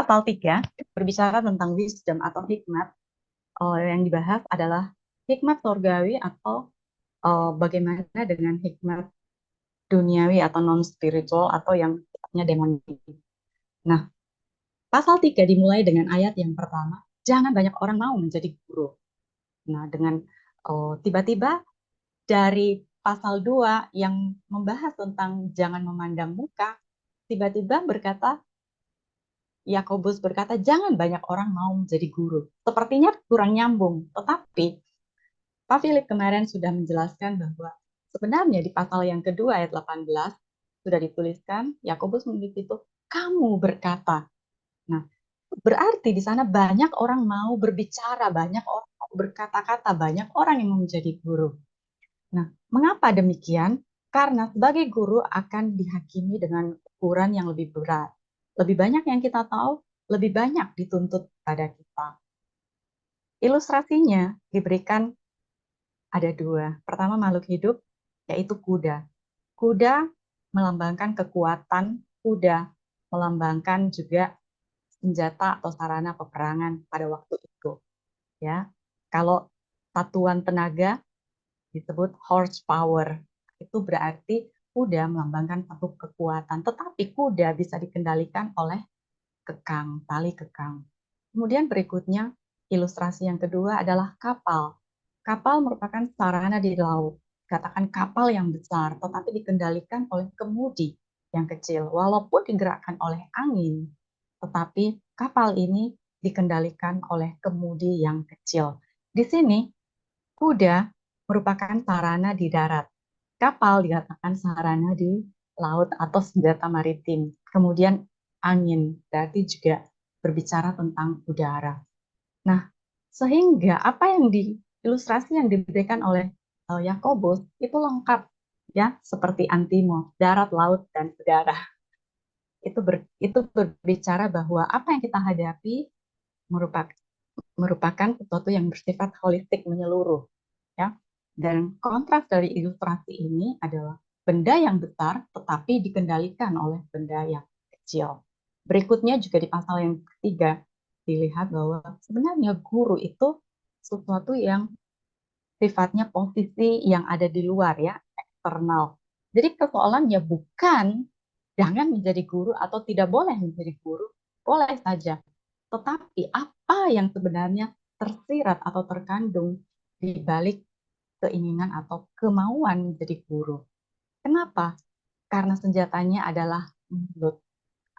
pasal 3 berbicara tentang wisdom atau hikmat. Yang dibahas adalah hikmat surgawi atau bagaimana dengan hikmat duniawi atau non-spiritual atau yang sifatnya demonik. Nah, pasal 3 dimulai dengan ayat yang pertama, jangan banyak orang mau menjadi guru. Nah, dengan tiba-tiba dari pasal 2 yang membahas tentang jangan memandang muka, tiba-tiba Yakobus berkata, jangan banyak orang mau menjadi guru. Sepertinya kurang nyambung, tetapi Pak Philip kemarin sudah menjelaskan bahwa sebenarnya di pasal yang kedua ayat 18 sudah dituliskan, Yakobus menulis itu, kamu berkata. Nah, berarti di sana banyak orang mau berbicara, banyak orang mau berkata-kata, banyak orang yang mau menjadi guru. Nah, mengapa demikian? Karena sebagai guru akan dihakimi dengan ukuran yang lebih berat. Lebih banyak yang kita tahu, lebih banyak dituntut pada kita. Ilustrasinya diberikan ada dua. Pertama, makhluk hidup, yaitu kuda. Kuda melambangkan kekuatan, kuda melambangkan juga senjata atau sarana peperangan pada waktu itu. Ya, kalau satuan tenaga disebut horsepower. Itu berarti kuda melambangkan satu kekuatan, tetapi kuda bisa dikendalikan oleh kekang, tali kekang. Kemudian berikutnya, ilustrasi yang kedua adalah kapal. Kapal merupakan sarana di laut. Katakan kapal yang besar, tetapi dikendalikan oleh kemudi yang kecil. Walaupun digerakkan oleh angin, tetapi kapal ini dikendalikan oleh kemudi yang kecil. Di sini, kuda merupakan sarana di darat. Kapal dikatakan sarana di laut atau senjata maritim. Kemudian angin, berarti juga berbicara tentang udara. Nah, sehingga apa yang ilustrasi yang diberikan oleh Yakobus itu lengkap ya, seperti antimo, darat, laut, dan udara. Itu berbicara bahwa apa yang kita hadapi merupakan sesuatu yang bersifat holistik, menyeluruh ya. Dan kontras dari ilustrasi ini adalah benda yang besar tetapi dikendalikan oleh benda yang kecil. Berikutnya juga di pasal yang ketiga dilihat bahwa sebenarnya guru itu sesuatu yang sifatnya posisi yang ada di luar ya, eksternal. Jadi persoalannya bukan jangan menjadi guru atau tidak boleh menjadi guru, boleh saja. Tetapi apa yang sebenarnya tersirat atau terkandung di balik keinginan atau kemauan menjadi guru. Kenapa? Karena senjatanya adalah mulut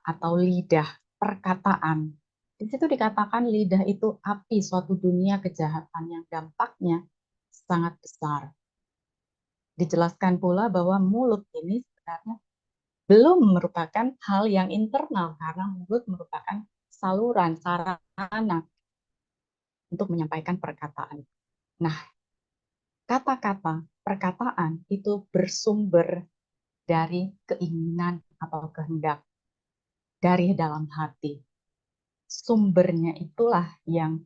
atau lidah, perkataan. Di situ dikatakan lidah itu api suatu dunia kejahatan yang dampaknya sangat besar. Dijelaskan pula bahwa mulut ini sebenarnya belum merupakan hal yang internal karena mulut merupakan saluran, sarana untuk menyampaikan perkataan. Nah, kata-kata, perkataan itu bersumber dari keinginan atau kehendak dari dalam hati. Sumbernya itulah yang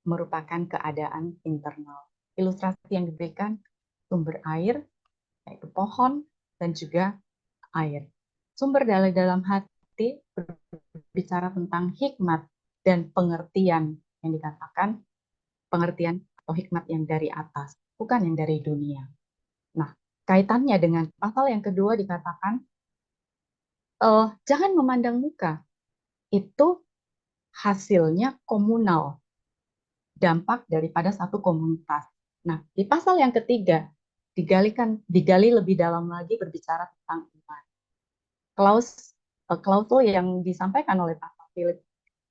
merupakan keadaan internal. Ilustrasi yang diberikan sumber air, yaitu pohon, dan juga air. Sumber dari dalam hati berbicara tentang hikmat dan pengertian yang dikatakan pengertian atau hikmat yang dari atas, bukan yang dari dunia. Nah, kaitannya dengan pasal yang kedua dikatakan jangan memandang muka. Itu hasilnya komunal, dampak daripada satu komunitas. Nah, di pasal yang ketiga digali lebih dalam lagi berbicara tentang iman. Klausul yang disampaikan oleh Pak Philip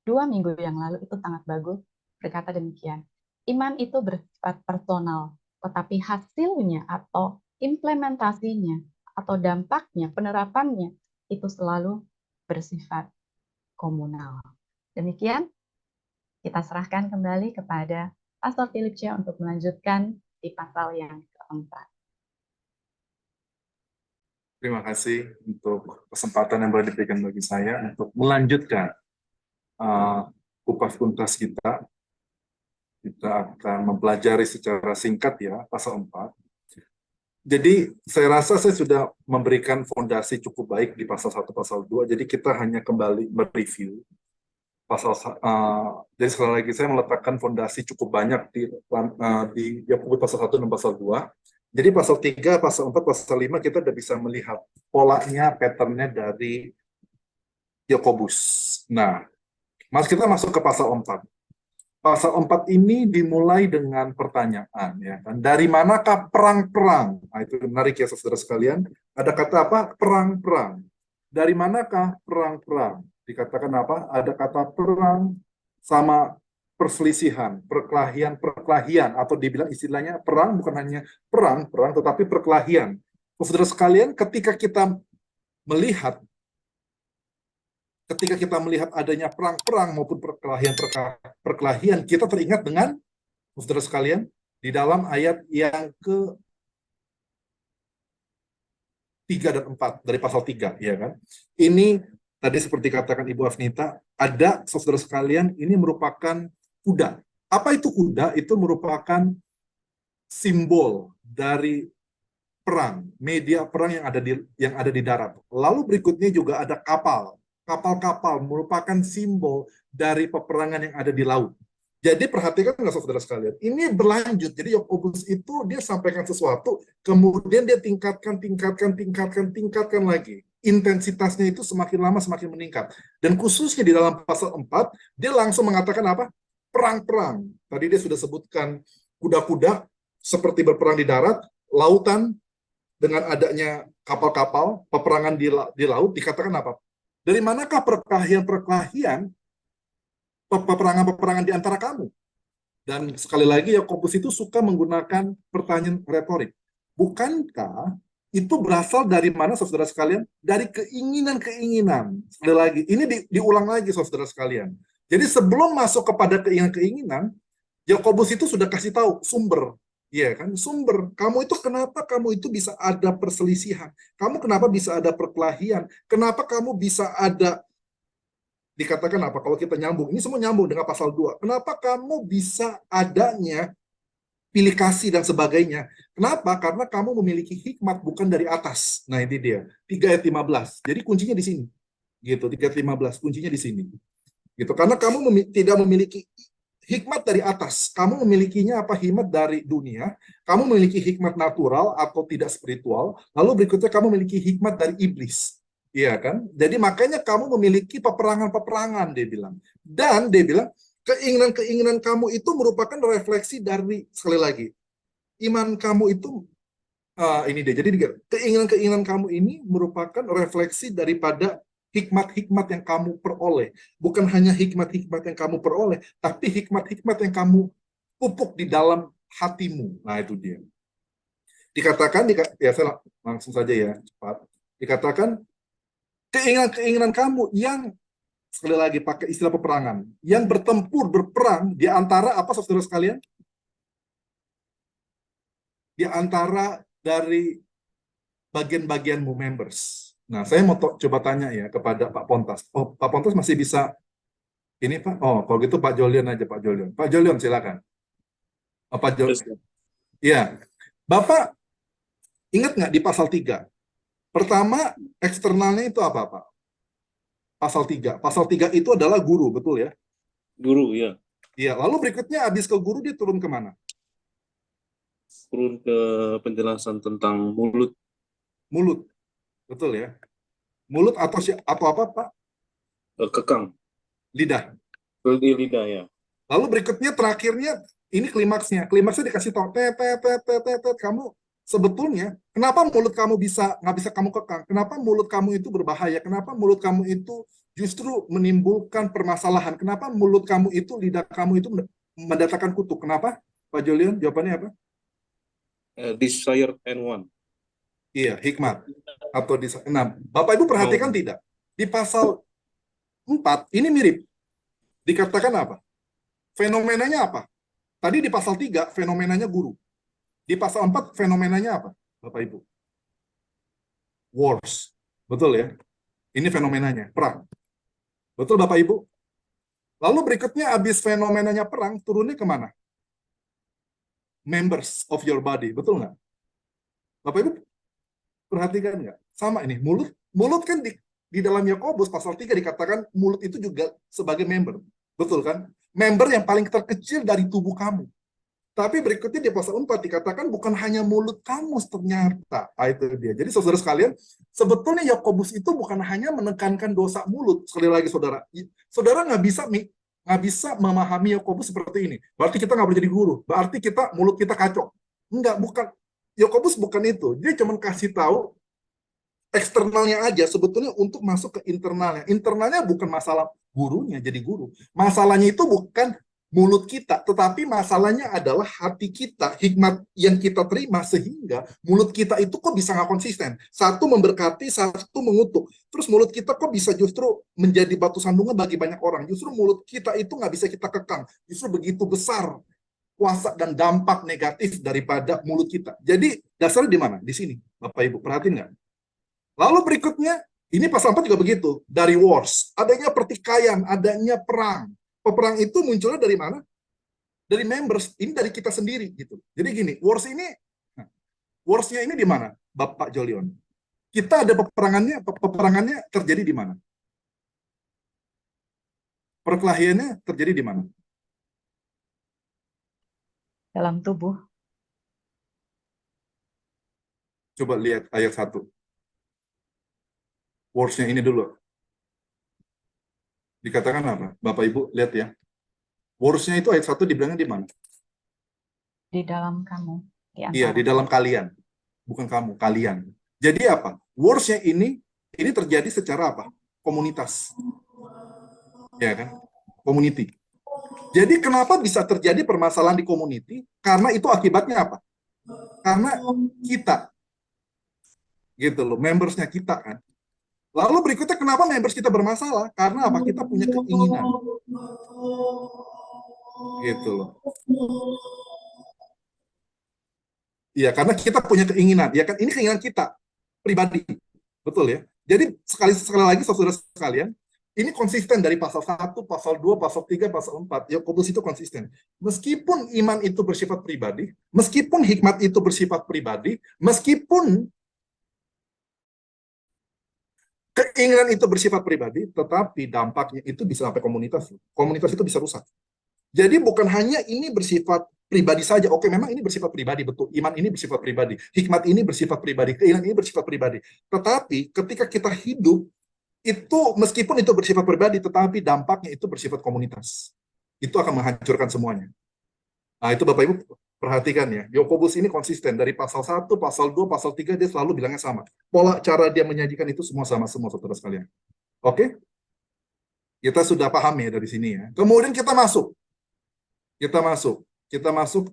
2 minggu yang lalu itu sangat bagus, berkata demikian. Iman itu bersifat personal, tetapi hasilnya atau implementasinya atau dampaknya, penerapannya itu selalu bersifat komunal. Demikian, kita serahkan kembali kepada Pastor Philip Chia untuk melanjutkan di pasal yang keempat. Terima kasih untuk kesempatan yang boleh diberikan bagi saya untuk melanjutkan kupas tuntas kita. Kita akan mempelajari secara singkat ya pasal 4. Jadi saya rasa saya sudah memberikan fondasi cukup baik di pasal 1, pasal 2. Jadi kita hanya kembali mereview jadi sekali lagi saya meletakkan fondasi cukup banyak di Yakobus pasal 1 dan pasal 2. Jadi pasal 3, pasal 4, pasal 5 kita udah bisa melihat polanya, patternnya dari Yakobus. Nah, kita masuk ke pasal 4. Pasal 4 ini dimulai dengan pertanyaan, ya kan? Dari manakah perang-perang? Nah, itu menarik ya saudara sekalian. Ada kata apa? Perang-perang. Dari manakah perang-perang? Dikatakan apa? Ada kata perang sama perselisihan, perkelahian, atau dibilang istilahnya perang bukan hanya perang, tetapi perkelahian. Saudara sekalian, melihat ketika kita melihat adanya perang-perang maupun perkelahian, kita teringat dengan, saudara sekalian, di dalam ayat yang ke-3 dan 4 dari pasal 3, ya kan? Ini tadi seperti katakan Ibu Afnita, ada, saudara sekalian, ini merupakan kuda. Apa itu kuda? Itu merupakan simbol dari perang, media perang yang ada di darat. Lalu berikutnya juga ada kapal. Kapal-kapal merupakan simbol dari peperangan yang ada di laut. Jadi perhatikan nggak saudara sekalian, ini berlanjut. Jadi Yakobus itu dia sampaikan sesuatu, kemudian dia tingkatkan lagi. Intensitasnya itu semakin lama semakin meningkat. Dan khususnya di dalam pasal 4, dia langsung mengatakan apa? Perang-perang. Tadi dia sudah sebutkan kuda-kuda seperti berperang di darat, lautan, dengan adanya kapal-kapal, peperangan di laut, dikatakan apa? Dari manakah perkelahian-perkelahian, peperangan-peperangan di antara kamu? Dan sekali lagi, Yakobus itu suka menggunakan pertanyaan retorik. Bukankah itu berasal dari mana, saudara sekalian? Dari keinginan-keinginan. Sekali lagi, ini diulang lagi, saudara sekalian. Jadi sebelum masuk kepada keinginan-keinginan, Yakobus itu sudah kasih tahu sumber. Iya kan, sumber. Kenapa kamu itu bisa ada perselisihan? Kamu kenapa bisa ada perkelahian? Kenapa kamu bisa ada, dikatakan apa? Kalau kita nyambung, ini semua nyambung dengan pasal 2. Kenapa kamu bisa adanya pilih kasih dan sebagainya? Kenapa? Karena kamu memiliki hikmat bukan dari atas. Nah, ini dia. 3 ayat 15. Jadi kuncinya di sini. Gitu, 3 ayat 15. Kuncinya di sini. Gitu. Karena kamu tidak memiliki hikmat dari atas. Kamu memilikinya apa? Hikmat dari dunia. Kamu memiliki hikmat natural atau tidak spiritual. Lalu berikutnya kamu memiliki hikmat dari iblis. Iya kan? Jadi makanya kamu memiliki peperangan-peperangan, dia bilang. Dan dia bilang, keinginan-keinginan kamu itu merupakan refleksi dari, sekali lagi, iman kamu itu, ini dia. Jadi keinginan-keinginan kamu ini merupakan refleksi daripada hikmat-hikmat yang kamu peroleh. Bukan hanya hikmat-hikmat yang kamu peroleh, tapi hikmat-hikmat yang kamu pupuk di dalam hatimu. Nah, itu dia. Dikatakan, ya saya langsung saja ya, cepat. Dikatakan, keinginan-keinginan kamu yang, sekali lagi pakai istilah peperangan, yang berperang di antara, apa saudara sekalian? Di antara dari bagian-bagianmu members. Nah, saya mau coba tanya ya kepada Pak Pontas. Oh, Pak Pontas masih bisa ini, Pak? Oh, kalau gitu Pak Jolion aja, Pak Jolion. Pak Jolion, silakan. Oh, Pak Jolion. Ya, Bapak ingat nggak di pasal 3? Pertama, eksternalnya itu apa, Pak? Pasal 3. Pasal 3 itu adalah guru, betul ya? Guru, ya. Iya, lalu berikutnya habis ke guru dia turun kemana? Turun ke penjelasan tentang mulut. Mulut, betul ya? Mulut atau apa, Pak? Kekang. Lidah. Di lidah, ya. Lalu berikutnya terakhirnya ini klimaksnya. Klimaksnya dikasih tahu, kamu sebetulnya kenapa mulut kamu nggak bisa kamu kekang? Kenapa mulut kamu itu berbahaya? Kenapa mulut kamu itu justru menimbulkan permasalahan? Kenapa mulut kamu itu, lidah kamu itu mendatangkan kutuk? Kenapa? Pak Julian, jawabannya apa? Desired and want. Iya, hikmat. Atau nah, Bapak Ibu perhatikan tidak? Di pasal 4 ini mirip. Dikatakan apa? Fenomenanya apa? Tadi di pasal 3, fenomenanya guru. Di pasal 4, fenomenanya apa, Bapak Ibu? Wars. Betul ya? Ini fenomenanya, perang. Betul Bapak Ibu? Lalu berikutnya, habis fenomenanya perang, turunnya kemana? Members of your body. Betul nggak? Bapak Ibu perhatikan nggak? Sama ini, mulut kan di dalam Yakobus pasal 3 dikatakan mulut itu juga sebagai member. Betul kan? Member yang paling terkecil dari tubuh kamu. Tapi berikutnya di pasal 4 dikatakan bukan hanya mulut kamu ternyata. Itu dia. Jadi saudara sekalian, sebetulnya Yakobus itu bukan hanya menekankan dosa mulut. Sekali lagi saudara, saudara nggak bisa memahami Yakobus seperti ini. Berarti kita nggak boleh jadi guru. Berarti mulut kita kacau. Enggak, bukan. Yakobus bukan itu. Dia cuma kasih tahu eksternalnya aja sebetulnya untuk masuk ke internalnya. Internalnya bukan masalah gurunya jadi guru. Masalahnya itu bukan mulut kita, tetapi masalahnya adalah hati kita, hikmat yang kita terima sehingga mulut kita itu kok bisa nggak konsisten. Satu memberkati, satu mengutuk. Terus mulut kita kok bisa justru menjadi batu sandungan bagi banyak orang. Justru mulut kita itu nggak bisa kita kekang. Justru begitu besar kuasa dan dampak negatif daripada mulut kita. Jadi dasarnya di mana? Di sini, Bapak Ibu. Perhatiin nggak? Lalu berikutnya, ini pasal 4 juga begitu. Dari wars, adanya pertikaian, adanya perang. Peperang itu munculnya dari mana? Dari members. Ini dari kita sendiri gitu. Jadi gini, warsnya ini di mana, Bapak Jolion? Kita ada peperangannya terjadi di mana? Perkelahiannya terjadi di mana? Dalam tubuh. Coba lihat ayat 1. Warsnya ini dulu. Dikatakan apa? Bapak Ibu lihat ya. Warsnya itu ayat 1 dibilangnya di mana? Di dalam kamu. Iya, di dalam kalian. Bukan kamu, kalian. Jadi apa? Warsnya ini terjadi secara apa? Komunitas. Ya kan? Community. Jadi kenapa bisa terjadi permasalahan di community? Karena itu akibatnya apa? Karena kita. Gitu loh, membersnya kita kan. Lalu berikutnya kenapa members kita bermasalah? Karena apa? Kita punya keinginan. Gitu loh. Iya, karena kita punya keinginan. Ya kan, ini keinginan kita pribadi. Betul ya? Jadi sekali lagi saudara sekalian, ini konsisten dari pasal 1, pasal 2, pasal 3, pasal 4. Yakobus itu konsisten. Meskipun iman itu bersifat pribadi, meskipun hikmat itu bersifat pribadi, meskipun keinginan itu bersifat pribadi, tetapi dampaknya itu bisa sampai komunitas. Komunitas itu bisa rusak. Jadi bukan hanya ini bersifat pribadi saja. Oke, memang ini bersifat pribadi, betul. Iman ini bersifat pribadi. Hikmat ini bersifat pribadi. Keinginan ini bersifat pribadi. Tetapi ketika kita hidup, itu meskipun itu bersifat pribadi, tetapi dampaknya itu bersifat komunitas. Itu akan menghancurkan semuanya. Nah, itu Bapak Ibu perhatikan ya. Yakobus ini konsisten. Dari pasal 1, pasal 2, pasal 3, dia selalu bilangnya sama. Pola cara dia menyajikan itu semua sama, semua saudara sekalian. Oke? Kita sudah paham ya dari sini ya. Kemudian kita masuk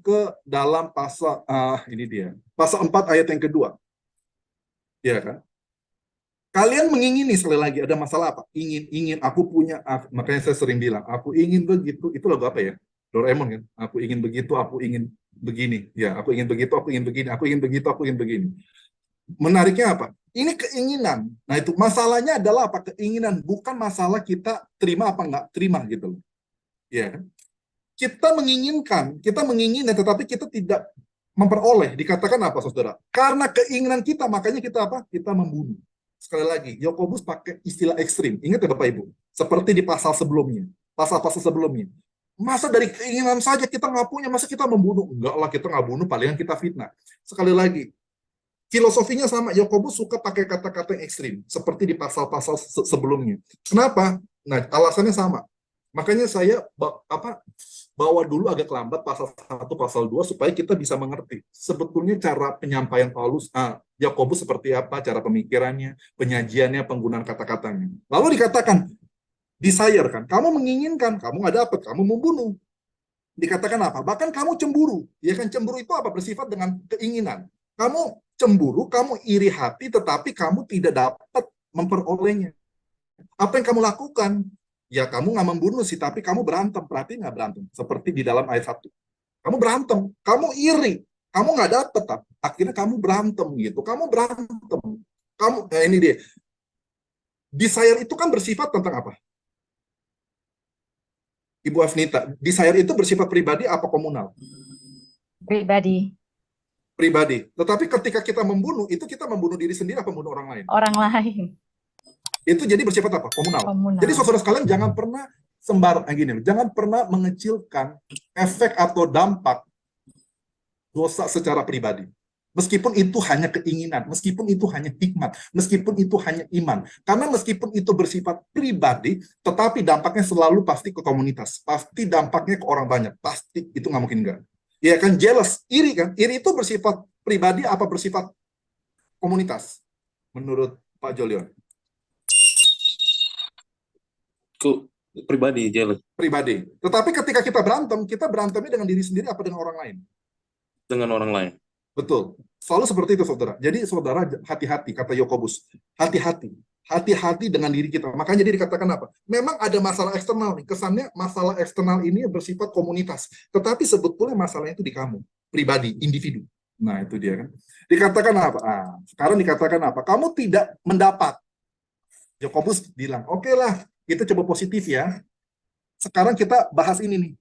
ke dalam pasal ini dia. Pasal 4 ayat yang kedua. Ya kan? Kalian mengingini, sekali lagi ada masalah apa? Ingin aku punya, makanya saya sering bilang, aku ingin begitu. Itu lagu apa ya? Doraemon kan? Aku ingin begitu, aku ingin begini. Ya, aku ingin begitu, aku ingin begini. Aku ingin begitu, aku ingin begini. Menariknya apa? Ini keinginan. Nah, itu masalahnya adalah apa? Keinginan, bukan masalah kita terima apa enggak terima gitu loh. Ya kan? Kita menginginkan, tetapi kita tidak memperoleh. Dikatakan apa, saudara? Karena keinginan kita, makanya kita apa? Kita membunuh. Sekali lagi, Yakobus pakai istilah ekstrim. Ingat ya Bapak Ibu? Seperti di pasal sebelumnya. Pasal-pasal sebelumnya. Masa dari keinginan saja kita nggak punya, masa kita membunuh? Enggak lah, kita nggak bunuh, palingan kita fitnah. Sekali lagi, filosofinya sama. Yakobus suka pakai kata-kata yang ekstrim. Seperti di pasal-pasal sebelumnya. Kenapa? Nah, alasannya sama. Makanya saya bawa dulu agak lambat pasal 1, pasal 2 supaya kita bisa mengerti sebetulnya cara penyampaian Yakobus seperti apa, cara pemikirannya, penyajiannya, penggunaan kata-katanya. Lalu dikatakan desire kan, kamu menginginkan, kamu nggak dapat, kamu membunuh. Dikatakan apa? Bahkan kamu cemburu. Ya kan, cemburu itu apa? Bersifat dengan keinginan. Kamu cemburu, kamu iri hati, tetapi kamu tidak dapat memperolehnya. Apa yang kamu lakukan? Ya kamu nggak membunuh sih, tapi kamu berantem. Berarti nggak berantem. Seperti di dalam ayat 1. Kamu berantem, kamu iri, kamu nggak dapet, akhirnya kamu berantem gitu. Kamu berantem. Ini dia. Desire itu kan bersifat tentang apa? Ibu Afnita, desire itu bersifat pribadi apa komunal? Pribadi. Pribadi. Tetapi ketika kita membunuh, itu kita membunuh diri sendiri apa membunuh orang lain? Orang lain. Itu jadi bersifat apa? Komunal. Komunal. Jadi saudara sekalian jangan pernah jangan pernah mengecilkan efek atau dampak dosa secara pribadi. Meskipun itu hanya keinginan, meskipun itu hanya hikmat, meskipun itu hanya iman. Karena meskipun itu bersifat pribadi, tetapi dampaknya selalu pasti ke komunitas. Pasti dampaknya ke orang banyak. Pasti, itu nggak mungkin enggak. Ya kan, jealous, iri kan? Iri itu bersifat pribadi apa bersifat komunitas? Menurut Pak Jolion? Kok pribadi jealous Pribadi. Tetapi ketika kita berantemnya dengan diri sendiri apa dengan orang lain? dengan orang lain? Betul. Selalu seperti itu, saudara. Jadi, saudara, hati-hati, kata Yakobus. Hati-hati. Hati-hati dengan diri kita. Makanya jadi dikatakan apa? Memang ada masalah eksternal nih. Kesannya masalah eksternal ini bersifat komunitas. Tetapi sebetulnya masalahnya itu di kamu. Pribadi, individu. Nah, itu dia kan. Dikatakan apa? Sekarang dikatakan apa? Kamu tidak mendapat. Yakobus bilang, oke lah, itu coba positif ya. Sekarang kita bahas ini nih,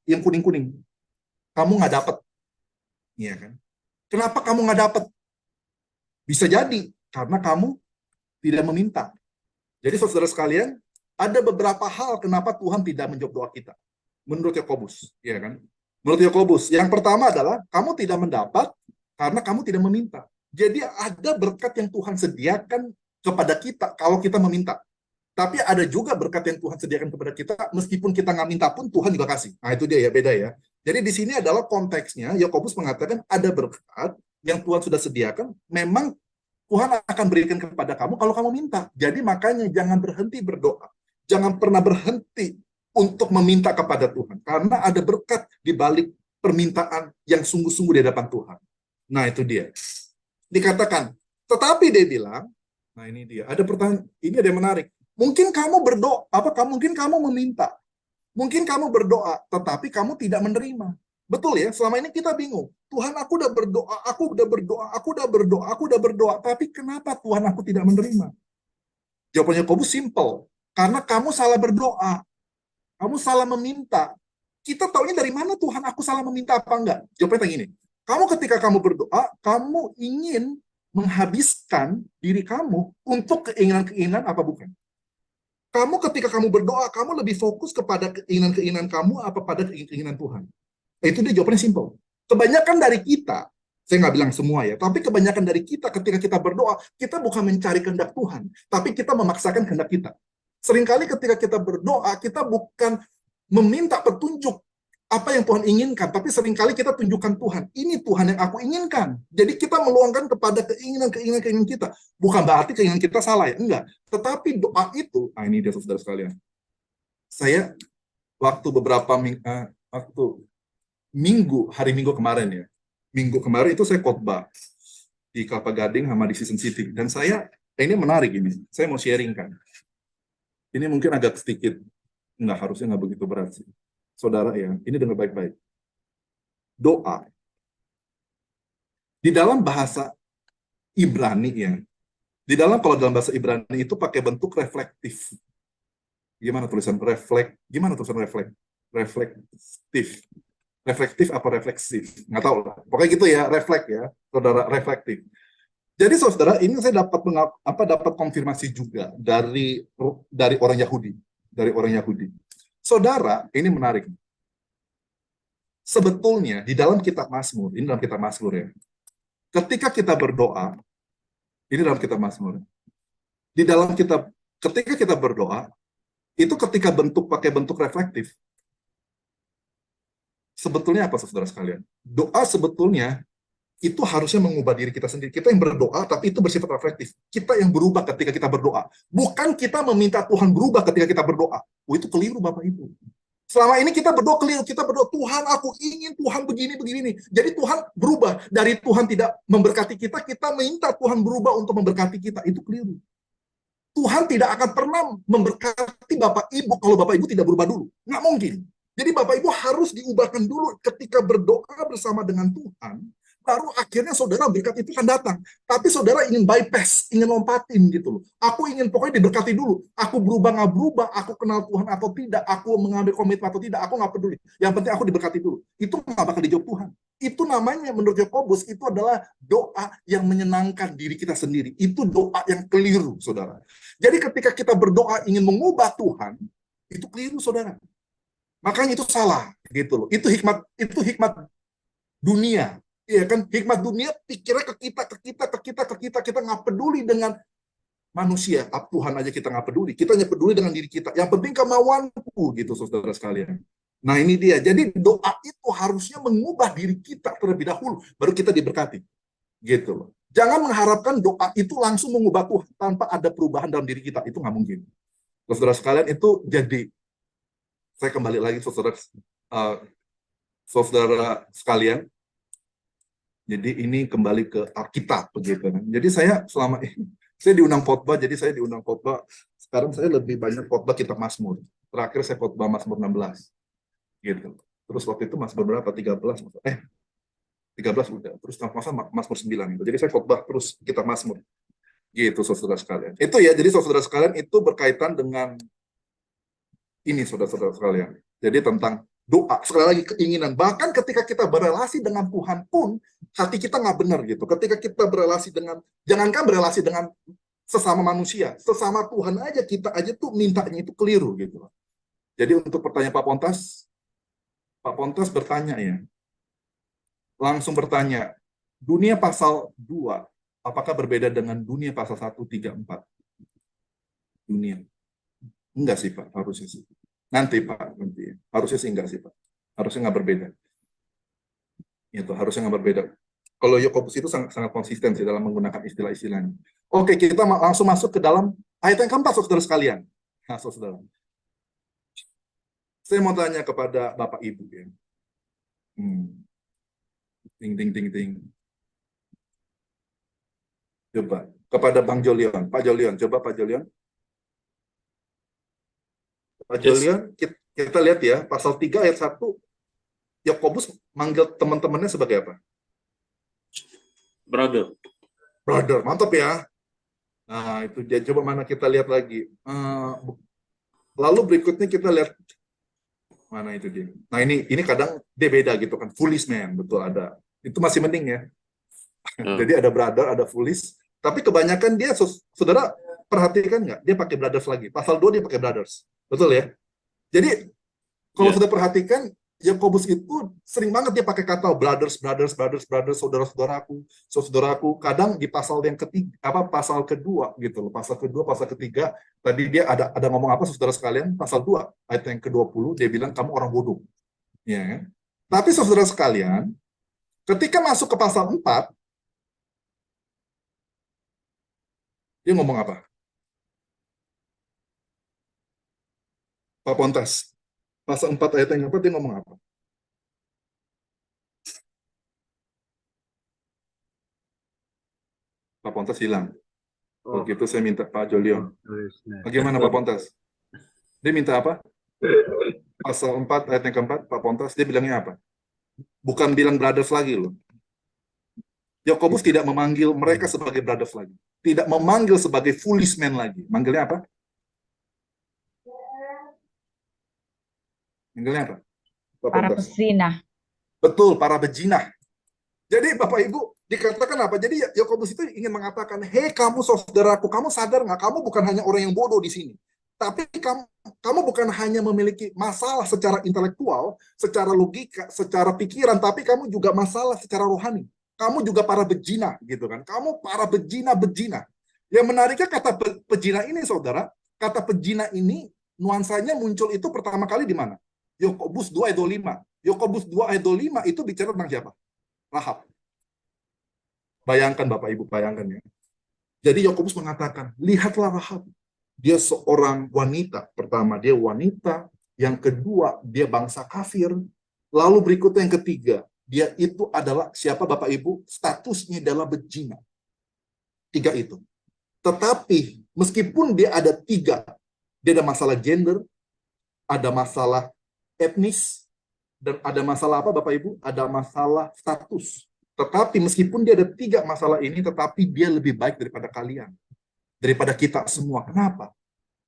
yang kuning-kuning. Kamu nggak dapat. Iya kan? Kenapa kamu nggak dapat? Bisa jadi karena kamu tidak meminta. Jadi saudara sekalian, ada beberapa hal kenapa Tuhan tidak menjawab doa kita. Menurut Yakobus, ya kan? Menurut Yakobus, yang pertama adalah kamu tidak mendapat karena kamu tidak meminta. Jadi ada berkat yang Tuhan sediakan kepada kita kalau kita meminta. Tapi ada juga berkat yang Tuhan sediakan kepada kita, meskipun kita nggak minta pun Tuhan juga kasih. Nah itu dia ya, beda ya. Jadi di sini adalah konteksnya, Yakobus mengatakan ada berkat yang Tuhan sudah sediakan, memang Tuhan akan berikan kepada kamu kalau kamu minta. Jadi makanya jangan berhenti berdoa. Jangan pernah berhenti untuk meminta kepada Tuhan. Karena ada berkat di balik permintaan yang sungguh-sungguh di hadapan Tuhan. Nah itu dia. Dikatakan, tetapi dia bilang, nah ini dia, ada pertanyaan, ini ada yang menarik. Mungkin kamu berdoa, mungkin kamu meminta. Mungkin kamu berdoa, tetapi kamu tidak menerima. Betul ya, selama ini kita bingung. Tuhan, aku udah berdoa, aku udah berdoa, tapi kenapa Tuhan aku tidak menerima? Jawabannya Yakobus simple. Karena kamu salah berdoa. Kamu salah meminta. Kita taunya dari mana Tuhan aku salah meminta apa enggak? Jawabannya gini. Ketika kamu berdoa, kamu ingin menghabiskan diri kamu untuk keinginan-keinginan apa bukan? Ketika kamu berdoa, kamu lebih fokus kepada keinginan-keinginan kamu apa pada keinginan Tuhan? Itu dia jawabannya simple. Kebanyakan dari kita, saya nggak bilang semua ya, tapi kebanyakan dari kita ketika kita berdoa, kita bukan mencari kehendak Tuhan, tapi kita memaksakan kehendak kita. Seringkali ketika kita berdoa, kita bukan meminta petunjuk apa yang Tuhan inginkan, tapi seringkali kita tunjukkan Tuhan, ini Tuhan yang aku inginkan. Jadi kita meluangkan kepada keinginan kita. Bukan berarti keinginan kita salah ya, enggak. Tetapi doa itu, ini dia saudara sekalian. Saya waktu hari Minggu kemarin ya. Minggu kemarin itu saya khotbah di Kelapa Gading sama di Season City. Dan ini menarik ini. Saya mau sharingkan. Ini mungkin agak sedikit, harusnya nggak begitu berat sih. Saudara ya, ini dengar baik-baik. Doa. Di dalam bahasa Ibrani ya, kalau dalam bahasa Ibrani itu pakai bentuk reflektif. Gimana tulisan reflektif? Reflektif apa refleksif? Nggak tahu lah. Pokoknya gitu ya, refleks ya, saudara, reflektif. Jadi saudara, ini saya dapat konfirmasi juga dari orang Yahudi. Saudara, ini menarik. Sebetulnya di dalam kitab Mazmur, ya. Ketika kita berdoa, ini dalam kitab Mazmur. Ketika kita berdoa, itu ketika pakai bentuk reflektif. Sebetulnya apa saudara sekalian? Doa sebetulnya itu harusnya mengubah diri kita sendiri. Kita yang berdoa, tapi itu bersifat reflektif. Kita yang berubah ketika kita berdoa. Bukan kita meminta Tuhan berubah ketika kita berdoa. Itu keliru Bapak Ibu. Selama ini kita berdoa keliru. Kita berdoa, Tuhan aku ingin Tuhan begini. Jadi Tuhan berubah. Dari Tuhan tidak memberkati kita, kita minta Tuhan berubah untuk memberkati kita. Itu keliru. Tuhan tidak akan pernah memberkati Bapak Ibu kalau Bapak Ibu tidak berubah dulu. Nggak mungkin. Jadi Bapak Ibu harus diubahkan dulu ketika berdoa bersama dengan Tuhan. Baru akhirnya saudara berkat itu akan datang. Tapi saudara ingin bypass, ingin lompatin gitu loh. Aku ingin pokoknya diberkati dulu. Aku berubah nggak berubah, aku kenal Tuhan atau tidak, aku mengambil komitmen atau tidak, aku nggak peduli. Yang penting aku diberkati dulu. Itu nggak bakal dijawab Tuhan. Itu namanya menurut Yakobus itu adalah doa yang menyenangkan diri kita sendiri. Itu doa yang keliru, saudara. Jadi ketika kita berdoa ingin mengubah Tuhan, itu keliru, saudara. Makanya itu salah, gitu loh. Itu hikmat dunia. Iya kan, hikmat dunia pikirnya kita nggak peduli dengan manusia. Tuhan aja kita nggak peduli. Kita hanya peduli dengan diri kita. Yang penting kemauanku, gitu, saudara sekalian. Nah ini dia, jadi doa itu harusnya mengubah diri kita terlebih dahulu, baru kita diberkati. Gitu loh. Jangan mengharapkan doa itu langsung mengubah Tuhan tanpa ada perubahan dalam diri kita, itu nggak mungkin. Saudara sekalian, itu jadi, saya kembali lagi saudara sekalian, jadi ini kembali ke Alkitab, begitu. Jadi saya selama ini, saya diundang khotbah, sekarang saya lebih banyak khotbah kitab Mazmur. Terakhir saya khotbah Mazmur 16. Gitu. Terus waktu itu Mazmur berapa? 13 udah. Terus masa Mazmur 9 itu. Jadi saya khotbah terus kitab Mazmur. Gitu, saudara sekalian. Itu ya, jadi saudara sekalian itu berkaitan dengan ini, saudara sekalian. Jadi tentang doa, sekali lagi keinginan. Bahkan ketika kita berelasi dengan Tuhan pun hati kita nggak benar gitu. Ketika kita berelasi dengan, jangankan berelasi dengan sesama manusia, sesama Tuhan aja, kita aja tuh mintanya itu keliru gitu. Jadi untuk pertanyaan Pak Pontas bertanya ya, langsung bertanya, dunia pasal 2, apakah berbeda dengan dunia pasal 1, 3, 4? Dunia. Enggak sih Pak, harusnya sih. Nanti Pak, nanti. Harusnya sih enggak sih Pak. Harusnya nggak berbeda. Itu harusnya nggak berbeda. Kalau Yakobus itu sangat konsisten sih dalam menggunakan istilah-istilahnya. Oke, kita langsung masuk ke dalam ayat yang keempat, saudara sekalian. Nah, saudara. Saya mau tanya kepada Bapak Ibu ya. Ting, ting, ting, ting. Coba kepada Bang Jolion. Pak Jolion, coba Pak Jolion. Pak Jolion, kita lihat ya, pasal 3 ayat 1, Yakobus manggil teman-temannya sebagai apa? Brother. Brother, mantap ya. Nah, itu dia. Coba mana kita lihat lagi. Lalu berikutnya kita lihat mana itu dia. Nah, ini kadang dia beda gitu kan. Foolish man, betul ada. Itu masih mending ya. Jadi ada brother, ada foolish. Tapi kebanyakan dia, saudara perhatikan nggak? Dia pakai brothers lagi. Pasal 2 dia pakai brothers. Betul ya? Jadi, kalau sudah perhatikan, Yakobus itu sering banget dia pakai kata brothers, saudaraku. Kadang di pasal yang ketiga, pasal kedua gitu loh. Pasal kedua, pasal ketiga, tadi dia ada ngomong apa saudara sekalian? Pasal 2 ayat yang ke-20 dia bilang kamu orang bodoh. Ya kan? Tapi saudara sekalian, ketika masuk ke pasal 4, dia ngomong apa? Pak Pontas, pasal 4 ayat yang keempat dia ngomong apa? Pak Pontas hilang. Begitu saya minta Pak Jolion. Bagaimana Pak Pontas? Dia minta apa? Pasal 4 ayat yang keempat, Pak Pontas, dia bilangnya apa? Bukan bilang brothers lagi loh. Yakobus tidak memanggil mereka sebagai brothers lagi. Tidak memanggil sebagai foolish men lagi. Manggilnya apa? Manggilnya apa? Pak Para Pontas. pezinah. Betul, para bejinah. Jadi Bapak Ibu, dikatakan apa? Jadi Yakobus itu ingin mengatakan, hei kamu saudaraku, kamu sadar nggak? Kamu bukan hanya orang yang bodoh di sini. Tapi kamu bukan hanya memiliki masalah secara intelektual, secara logika, secara pikiran, tapi kamu juga masalah secara rohani. Kamu juga para bejina, gitu kan? Kamu para bejina. Yang menariknya kata pejina ini, saudara, kata pejina ini nuansanya muncul itu pertama kali di mana? Yakobus 2 ayat 25. Yakobus 2 ayat 25 itu bicara tentang siapa? Rahab. Bayangkan Bapak Ibu, bayangkan ya. Jadi Yakobus mengatakan, lihatlah Rahab. Dia seorang wanita. Pertama, dia wanita. Yang kedua, dia bangsa kafir. Lalu berikutnya yang ketiga, dia itu adalah siapa Bapak Ibu? Statusnya adalah bejina. 3 itu. Tetapi meskipun dia ada 3, dia ada masalah gender, ada masalah etnis, dan ada masalah apa Bapak Ibu? Ada masalah status. Tetapi meskipun dia ada 3 masalah ini, tetapi dia lebih baik daripada kalian. Daripada kita semua. Kenapa?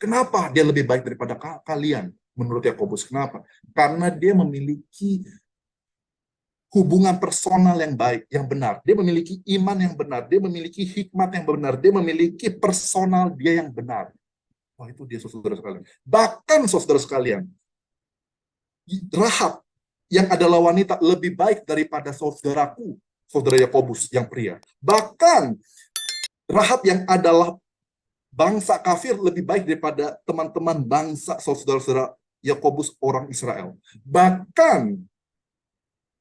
Kenapa dia lebih baik daripada kalian? Menurut Yakobus, kenapa? Karena dia memiliki hubungan personal yang baik, yang benar. Dia memiliki iman yang benar, dia memiliki hikmat yang benar, dia memiliki personal dia yang benar. Wah, itu dia saudara sekalian. Bahkan saudara sekalian, Rahab yang adalah wanita lebih baik daripada saudaraku, saudara Yakobus yang pria. Bahkan Rahab yang adalah bangsa kafir lebih baik daripada teman-teman bangsa saudara-saudara Yakobus orang Israel. Bahkan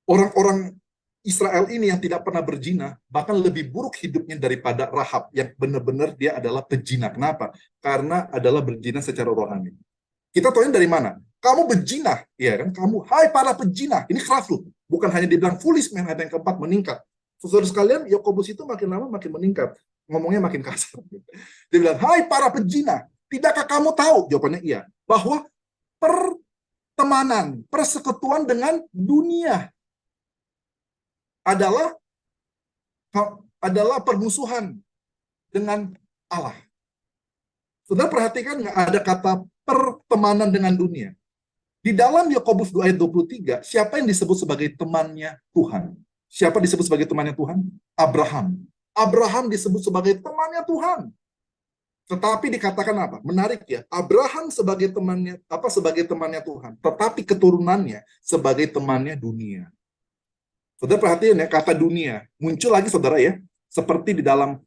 orang-orang Israel ini yang tidak pernah berzina, bahkan lebih buruk hidupnya daripada Rahab yang benar-benar dia adalah pezina. Kenapa? Karena adalah berzina secara rohani. Kita tahu dari mana? Kamu berzina, ya kan? Kamu, hai para pezina. Ini keras loh. Bukan hanya dibilang foolish man, ayat yang keempat meningkat. Saudara sekalian, Yakobus itu makin lama makin meningkat. Ngomongnya makin kasar. Dia bilang, hai para pezina, tidakkah kamu tahu? Jawabannya iya. Bahwa pertemanan, persekutuan dengan dunia adalah permusuhan dengan Allah. Saudara perhatikan nggak ada kata pertemanan dengan dunia. Di dalam Yakobus 2 ayat 23, siapa yang disebut sebagai temannya Tuhan? Siapa disebut sebagai temannya Tuhan? Abraham. Abraham disebut sebagai temannya Tuhan. Tetapi dikatakan apa? Menarik ya. Abraham sebagai temannya sebagai temannya Tuhan, tetapi keturunannya sebagai temannya dunia. Saudara perhatian ya, kata dunia muncul lagi saudara ya, seperti di dalam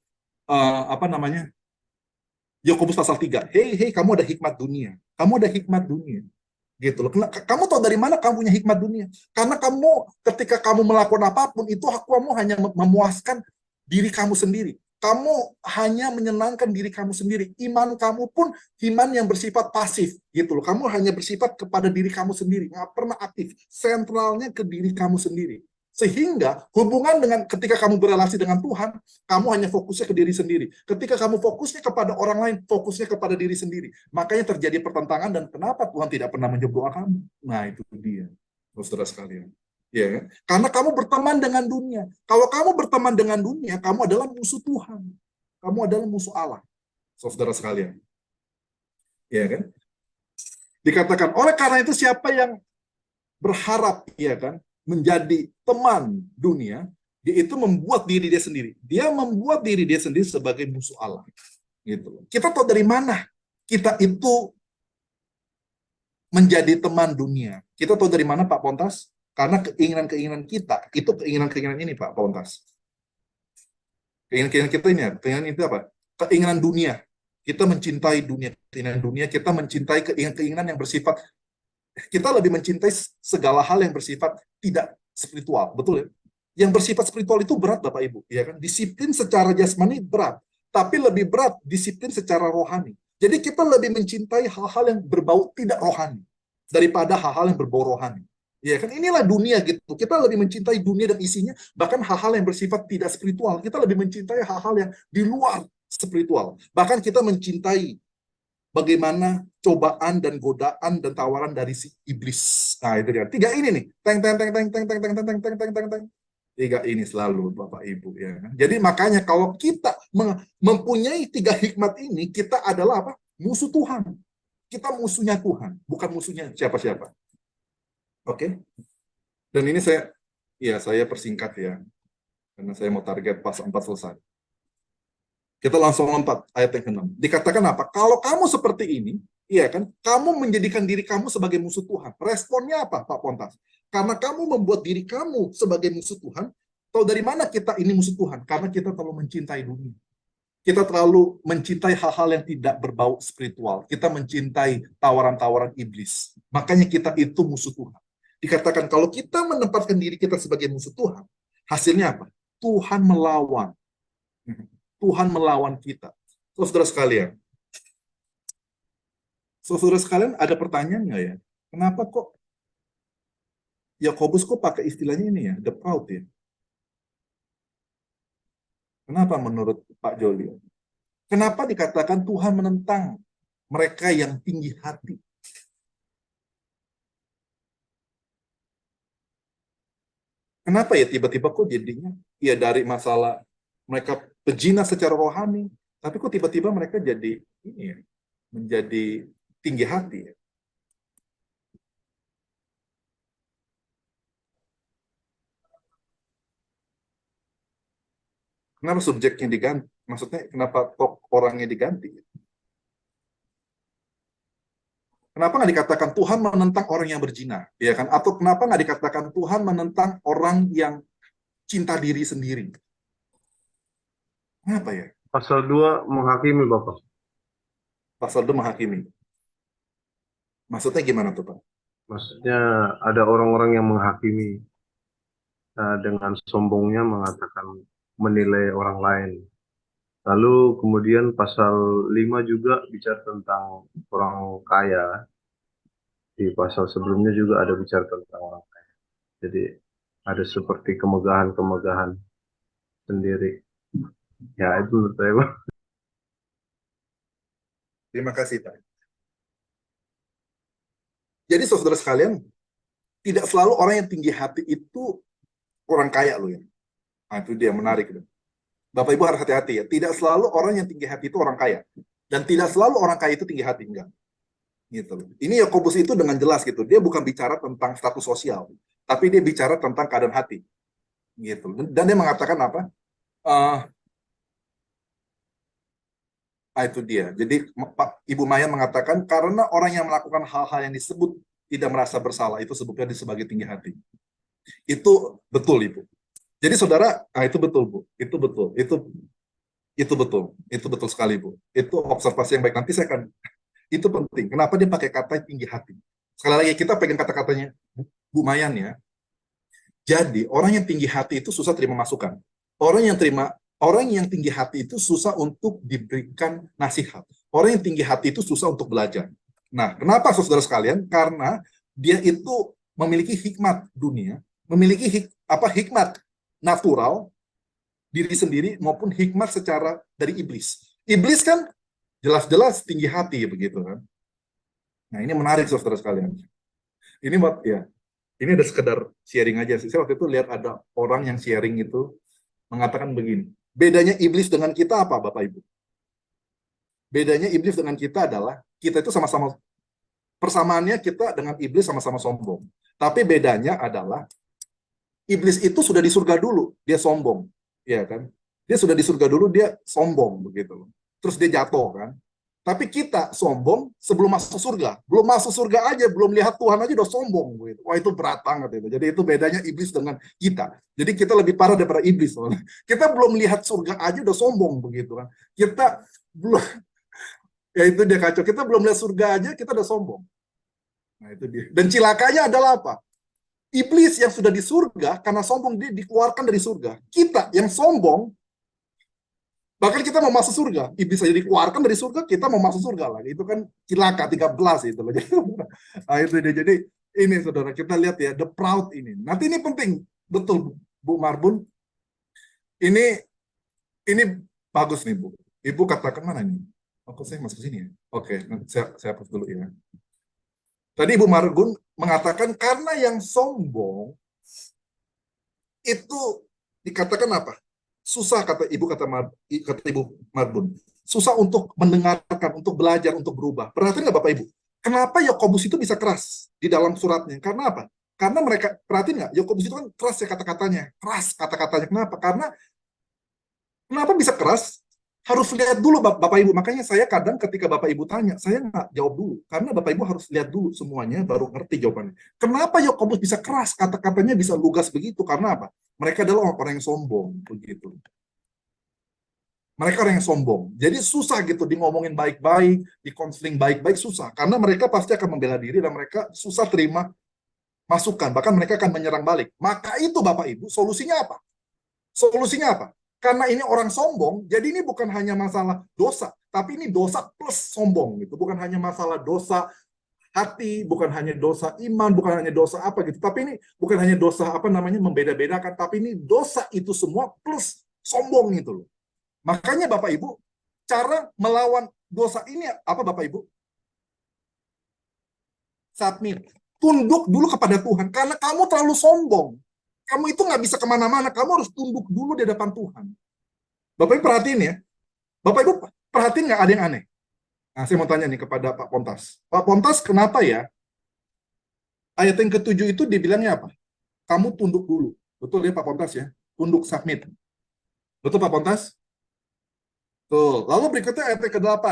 Yakobus pasal 3. Hei, kamu ada hikmat dunia. Kamu ada hikmat dunia. Gitu loh. Kamu tahu dari mana kamu punya hikmat dunia? Karena kamu ketika kamu melakukan apapun itu kamu hanya memuaskan diri kamu sendiri. Kamu hanya menyenangkan diri kamu sendiri. Iman kamu pun iman yang bersifat pasif, gitu loh. Kamu hanya bersifat kepada diri kamu sendiri, nggak pernah aktif. Sentralnya ke diri kamu sendiri. Sehingga hubungan dengan ketika kamu berrelasi dengan Tuhan, kamu hanya fokusnya ke diri sendiri. Ketika kamu fokusnya kepada orang lain, fokusnya kepada diri sendiri. Makanya terjadi pertentangan dan kenapa Tuhan tidak pernah menjawab doa kamu? Nah, itu dia, saudara sekalian. Ya, kan? Karena kamu berteman dengan dunia. Kalau kamu berteman dengan dunia, kamu adalah musuh Tuhan. Kamu adalah musuh Allah, saudara sekalian. Ya kan? Dikatakan, oleh karena itu siapa yang berharap, ya kan, menjadi teman dunia, dia itu membuat diri dia sendiri. Dia membuat diri dia sendiri sebagai musuh Allah. Gitu. Kita tahu dari mana kita itu menjadi teman dunia. Kita tahu dari mana Pak Pontas? Karena keinginan-keinginan kita, itu keinginan-keinginan ini Pak Pontas. Keinginan-keinginan kita ini, keinginan itu apa? Keinginan dunia. Kita mencintai dunia, keinginan dunia, kita mencintai keinginan-keinginan yang bersifat, kita lebih mencintai segala hal yang bersifat tidak spiritual, betul ya? Yang bersifat spiritual itu berat Bapak Ibu, ya kan? Disiplin secara jasmani berat, tapi lebih berat disiplin secara rohani. Jadi kita lebih mencintai hal-hal yang berbau tidak rohani daripada hal-hal yang berbau rohani. Ya kan, inilah dunia gitu. Kita lebih mencintai dunia dan isinya, bahkan hal-hal yang bersifat tidak spiritual. Kita lebih mencintai hal-hal yang di luar spiritual. Bahkan kita mencintai bagaimana cobaan dan godaan dan tawaran dari si iblis. Nah, itu dia. Tiga ini nih. Teng teng teng teng teng teng teng teng teng teng teng teng teng. Tiga ini selalu Bapak Ibu ya. Jadi makanya kalau kita mempunyai tiga hikmat ini, kita adalah apa? Musuh Tuhan. Kita musuhnya Tuhan, bukan musuhnya siapa-siapa. Oke? Dan ini saya persingkat ya. Karena saya mau target pas 4 selesai. Kita langsung lompat ayat yang ke-6. Dikatakan apa? Kalau kamu seperti ini, iya kan? Kamu menjadikan diri kamu sebagai musuh Tuhan. Responnya apa, Pak Pontas? Karena kamu membuat diri kamu sebagai musuh Tuhan. Tahu dari mana kita ini musuh Tuhan? Karena kita terlalu mencintai dunia. Kita terlalu mencintai hal-hal yang tidak berbau spiritual. Kita mencintai tawaran-tawaran iblis. Makanya kita itu musuh Tuhan. Dikatakan kalau kita menempatkan diri kita sebagai musuh Tuhan, hasilnya apa? Tuhan melawan. Tuhan melawan kita. Saudara sekalian, ada pertanyaan nggak ya? Kenapa kok Yakobus kok pakai istilahnya ini ya, the proud ya? Kenapa menurut Pak Joli? Kenapa dikatakan Tuhan menentang mereka yang tinggi hati? Kenapa ya tiba-tiba kok jadinya ya dari masalah mereka pezina secara rohani, tapi kok tiba-tiba mereka jadi ini ya, menjadi tinggi hati ya? Kenapa subjeknya diganti? Maksudnya kenapa kok orangnya diganti? Kenapa nggak dikatakan Tuhan menentang orang yang berzina, ya kan? Atau kenapa nggak dikatakan Tuhan menentang orang yang cinta diri sendiri? Kenapa ya? Pasal 2 menghakimi Bapak. Pasal 2 menghakimi. Maksudnya gimana tuh, Pak? Maksudnya ada orang-orang yang menghakimi dengan sombongnya mengatakan menilai orang lain. Lalu kemudian pasal 5 juga bicara tentang orang kaya. Di pasal sebelumnya juga ada bicara tentang orang kaya. Jadi ada seperti kemegahan-kemegahan sendiri. Ya itu menurut saya, Pak. Terima kasih, Pak. Jadi saudara sekalian, tidak selalu orang yang tinggi hati itu orang kaya loh ya. Nah, itu dia menarik. Bapak Ibu harus hati-hati ya. Tidak selalu orang yang tinggi hati itu orang kaya. Dan tidak selalu orang kaya itu tinggi hati, enggak. Gitu loh. Ini Yakobus itu dengan jelas gitu. Dia bukan bicara tentang status sosial, tapi dia bicara tentang keadaan hati. Gitu. Dan dia mengatakan apa? Itu dia. Jadi Ibu Maya mengatakan karena orang yang melakukan hal-hal yang disebut tidak merasa bersalah itu sebutnya sebagai tinggi hati. Itu betul, Ibu. Jadi saudara, itu betul, Bu. Itu betul. Itu betul. Itu betul sekali, Bu. Itu observasi yang baik. Nanti saya akan itu penting. Kenapa dia pakai kata tinggi hati? Sekali lagi kita pegang kata-katanya Bu Mayan ya. Jadi orang yang tinggi hati itu susah terima masukan. Orang yang tinggi hati itu susah untuk diberikan nasihat. Orang yang tinggi hati itu susah untuk belajar. Nah, kenapa saudara sekalian? Karena dia itu memiliki hikmat dunia, memiliki hikmat natural diri sendiri maupun hikmat secara dari iblis. Iblis kan jelas-jelas tinggi hati begitu kan. Nah, ini menarik saudara sekalian. Ini ya. Ini ada sekedar sharing aja sih. Saya waktu itu lihat ada orang yang sharing itu mengatakan begini. Bedanya iblis dengan kita apa, Bapak Ibu? Bedanya iblis dengan kita adalah kita itu sama-sama, persamaannya kita dengan iblis sama-sama sombong. Tapi bedanya adalah iblis itu sudah di surga dulu, dia sombong. Ya kan? Dia sudah di surga dulu, dia sombong begitu. Terus dia jatuh kan. Tapi kita sombong sebelum masuk surga. Belum masuk surga aja, belum lihat Tuhan aja udah sombong. Gitu. Wah, itu berat banget itu. Jadi itu bedanya iblis dengan kita. Jadi kita lebih parah daripada iblis. Kita belum lihat surga aja udah sombong begitu kan. Kita belum, ya itu dia kacau. Kita belum lihat surga aja kita udah sombong. Nah itu dia. Dan cilakanya adalah apa? Iblis yang sudah di surga karena sombong dia dikeluarkan dari surga. Kita yang sombong bahkan kita mau masuk surga, iblis saja dikeluarkan dari surga, kita mau masuk surga lagi. Itu kan cilaka 13 itu loh. Nah, itu dia. Jadi ini saudara, kita lihat ya, the proud ini. Nanti ini penting, betul Bu Marbun. Ini bagus nih Bu. Ibu katakan mana ini? Aku saya masuk sini ya. Oke, saya hapus dulu ya. Tadi Ibu Marbun mengatakan karena yang sombong itu dikatakan apa? Susah kata Ibu Marbun. Susah untuk mendengarkan, untuk belajar, untuk berubah. Perhatian nggak Bapak Ibu? Kenapa Yakobus itu bisa keras di dalam suratnya? Karena apa? Karena mereka, perhatiin nggak? Yakobus itu kan keras ya kata-katanya. Keras kata-katanya. Kenapa? Karena kenapa bisa keras? Harus lihat dulu Bapak Ibu. Makanya saya kadang ketika Bapak Ibu tanya, saya nggak jawab dulu. Karena Bapak Ibu harus lihat dulu semuanya, baru ngerti jawabannya. Kenapa Yakobus bisa keras? Kata-katanya bisa lugas begitu. Karena apa? Mereka adalah orang yang sombong. Begitu. Mereka orang yang sombong. Jadi susah gitu di ngomongin baik-baik, di konseling baik-baik, susah. Karena mereka pasti akan membela diri dan mereka susah terima masukan. Bahkan mereka akan menyerang balik. Maka itu Bapak Ibu, solusinya apa? Solusinya apa? Karena ini orang sombong, jadi ini bukan hanya masalah dosa, tapi ini dosa plus sombong gitu. Bukan hanya masalah dosa hati, bukan hanya dosa iman, bukan hanya dosa apa gitu. Tapi ini bukan hanya dosa apa namanya membeda-bedakan, tapi ini dosa itu semua plus sombong itu loh. Makanya Bapak Ibu, cara melawan dosa ini apa Bapak Ibu? Submit. Tunduk dulu kepada Tuhan, karena kamu terlalu sombong. Kamu itu nggak bisa kemana-mana, kamu harus tunduk dulu di depan Tuhan. Bapak Ibu perhatiin ya, Bapak Ibu perhatiin nggak ada yang aneh? Nah, saya mau tanya nih kepada Pak Pontas. Pak Pontas, kenapa ya ayat yang ke-7 itu dibilangnya apa? Kamu tunduk dulu. Betul ya Pak Pontas ya? Tunduk submit. Betul Pak Pontas? Tuh. Lalu berikutnya ayat yang ke-8.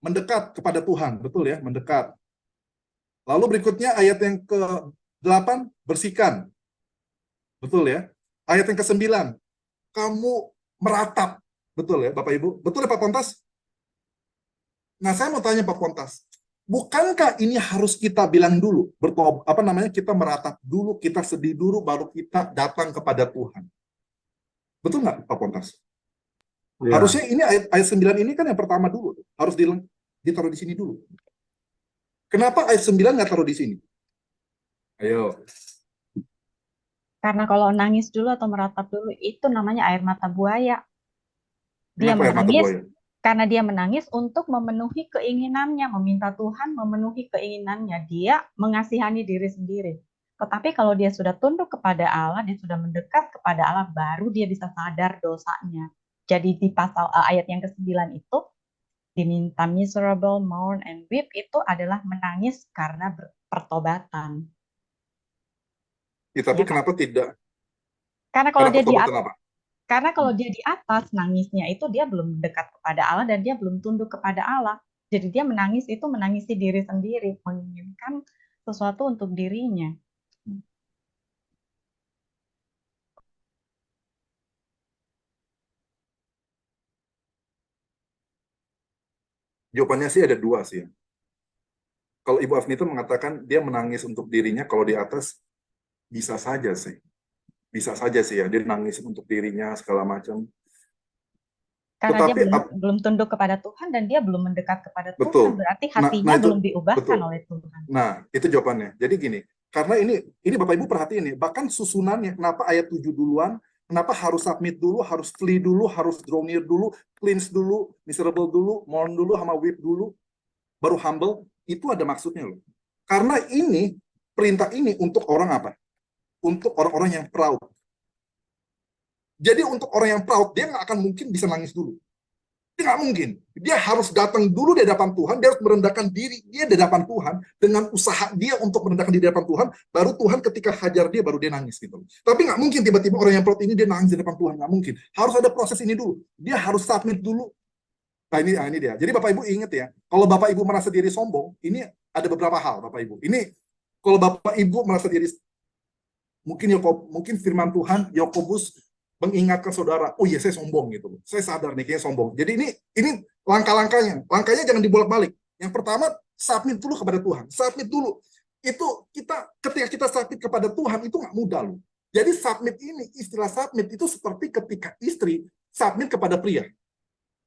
Mendekat kepada Tuhan. Betul ya, mendekat. Lalu berikutnya ayat yang ke-8, bersihkan. Betul ya. Ayat yang ke-9, kamu meratap. Betul ya Bapak Ibu? Betul ya Pak Pontas? Nah, saya mau tanya Pak Pontas, bukankah ini harus kita bilang dulu, kita meratap dulu, kita sedih dulu, baru kita datang kepada Tuhan. Betul nggak Pak Pontas? Ya, Harusnya ini ayat 9 ini kan yang pertama dulu, harus ditaruh di sini dulu. Kenapa ayat 9 nggak taruh di sini? Ayo. Karena kalau nangis dulu atau meratap dulu itu namanya air mata buaya. Dia Kenapa air mata menangis buaya? karena dia menangis untuk memenuhi keinginannya, meminta Tuhan memenuhi keinginannya. Dia mengasihani diri sendiri. Tetapi kalau dia sudah tunduk kepada Allah, dia sudah mendekat kepada Allah, baru dia bisa sadar dosanya. Jadi di pasal ayat yang ke-9 itu diminta miserable, mourn, and weep itu adalah menangis karena pertobatan. Ya, tapi Ya kan? kenapa tidak? Karena kalau Kenapa dia di tobat kenapa? Karena kalau dia di atas nangisnya itu dia belum dekat kepada Allah dan dia belum tunduk kepada Allah. Jadi dia menangis itu menangisi diri sendiri, menginginkan sesuatu untuk dirinya. Jawabannya sih ada dua sih. Kalau Ibu Afnita mengatakan dia menangis untuk dirinya, kalau di atas bisa saja sih. Bisa saja sih ya, dia nangis untuk dirinya segala macam. Karena dia Tetapi belum tunduk kepada Tuhan dan dia belum mendekat kepada Tuhan, betul. berarti Nah hatinya itu belum diubahkan betul. oleh Tuhan. Nah, itu jawabannya. Jadi gini, karena ini Bapak Ibu perhatiin nih, bahkan susunannya, kenapa ayat 7 duluan, kenapa harus submit dulu, harus flee dulu, harus draw near dulu, cleanse dulu, miserable dulu, mourn dulu, sama weep dulu, baru humble, itu ada maksudnya loh. Karena ini, perintah ini untuk orang apa? Untuk orang-orang yang proud. Jadi untuk orang yang proud, dia nggak akan mungkin bisa nangis dulu. Dia nggak mungkin. Dia harus datang dulu di hadapan Tuhan, dia harus merendahkan diri dia di hadapan Tuhan, dengan usaha dia untuk merendahkan diri di hadapan Tuhan, baru Tuhan ketika hajar dia, baru dia nangis gitu. Tapi nggak mungkin tiba-tiba orang yang proud ini dia nangis di depan Tuhan, nggak mungkin. Harus ada proses ini dulu. Dia harus submit dulu. Nah ini dia. Jadi Bapak Ibu ingat ya, kalau Bapak Ibu merasa diri sombong, ini ada beberapa hal Bapak Ibu. Ini kalau Bapak Ibu merasa diri mungkin firman Tuhan Yakobus mengingatkan saudara, oh iya saya sombong gitu. Saya sadar nih kayaknya sombong. Jadi ini langkah-langkahnya. Langkahnya jangan dibolak-balik. Yang pertama, submit dulu kepada Tuhan. Submit dulu. Itu ketika kita submit kepada Tuhan itu nggak mudah loh. Jadi submit ini, istilah submit itu seperti ketika istri submit kepada pria.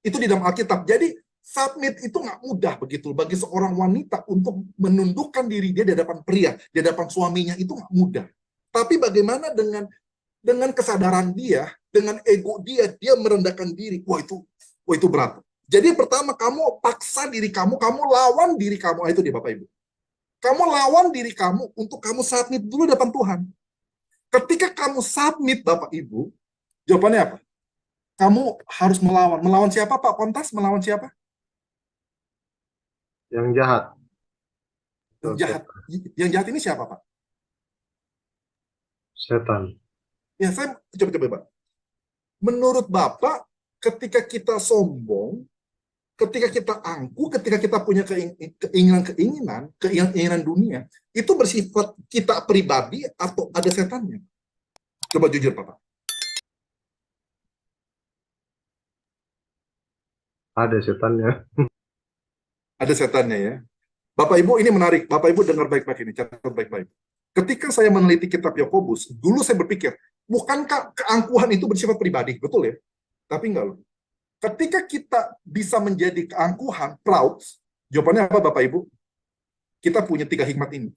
Itu di dalam Alkitab. Jadi submit itu nggak mudah begitu bagi seorang wanita untuk menundukkan diri dia di hadapan pria, di hadapan suaminya itu nggak mudah. Tapi bagaimana dengan kesadaran dia, dengan ego dia merendahkan diri. Wah itu berat. Jadi pertama kamu paksa diri kamu lawan diri kamu. Itu dia Bapak Ibu. Kamu lawan diri kamu untuk kamu submit dulu depan Tuhan. Ketika kamu submit Bapak Ibu, jawabannya apa? Kamu harus melawan. Melawan siapa Pak Pontas? Melawan siapa? yang jahat. Yang jahat. Yang jahat ini siapa Pak? Setan. Ya saya coba Pak. Menurut Bapak, ketika kita sombong, ketika kita angkuh, ketika kita punya keinginan dunia, itu bersifat kita pribadi atau ada setannya? Coba jujur, Bapak. Ada setannya. Ada setannya ya. Bapak Ibu ini menarik. Bapak Ibu dengar baik-baik ini, catat baik-baik. Ketika saya meneliti kitab Yakobus, dulu saya berpikir, bukankah keangkuhan itu bersifat pribadi? Betul ya? Tapi enggak loh. Ketika kita bisa menjadi keangkuhan, proud, jawabannya apa Bapak Ibu? Kita punya 3 hikmat ini.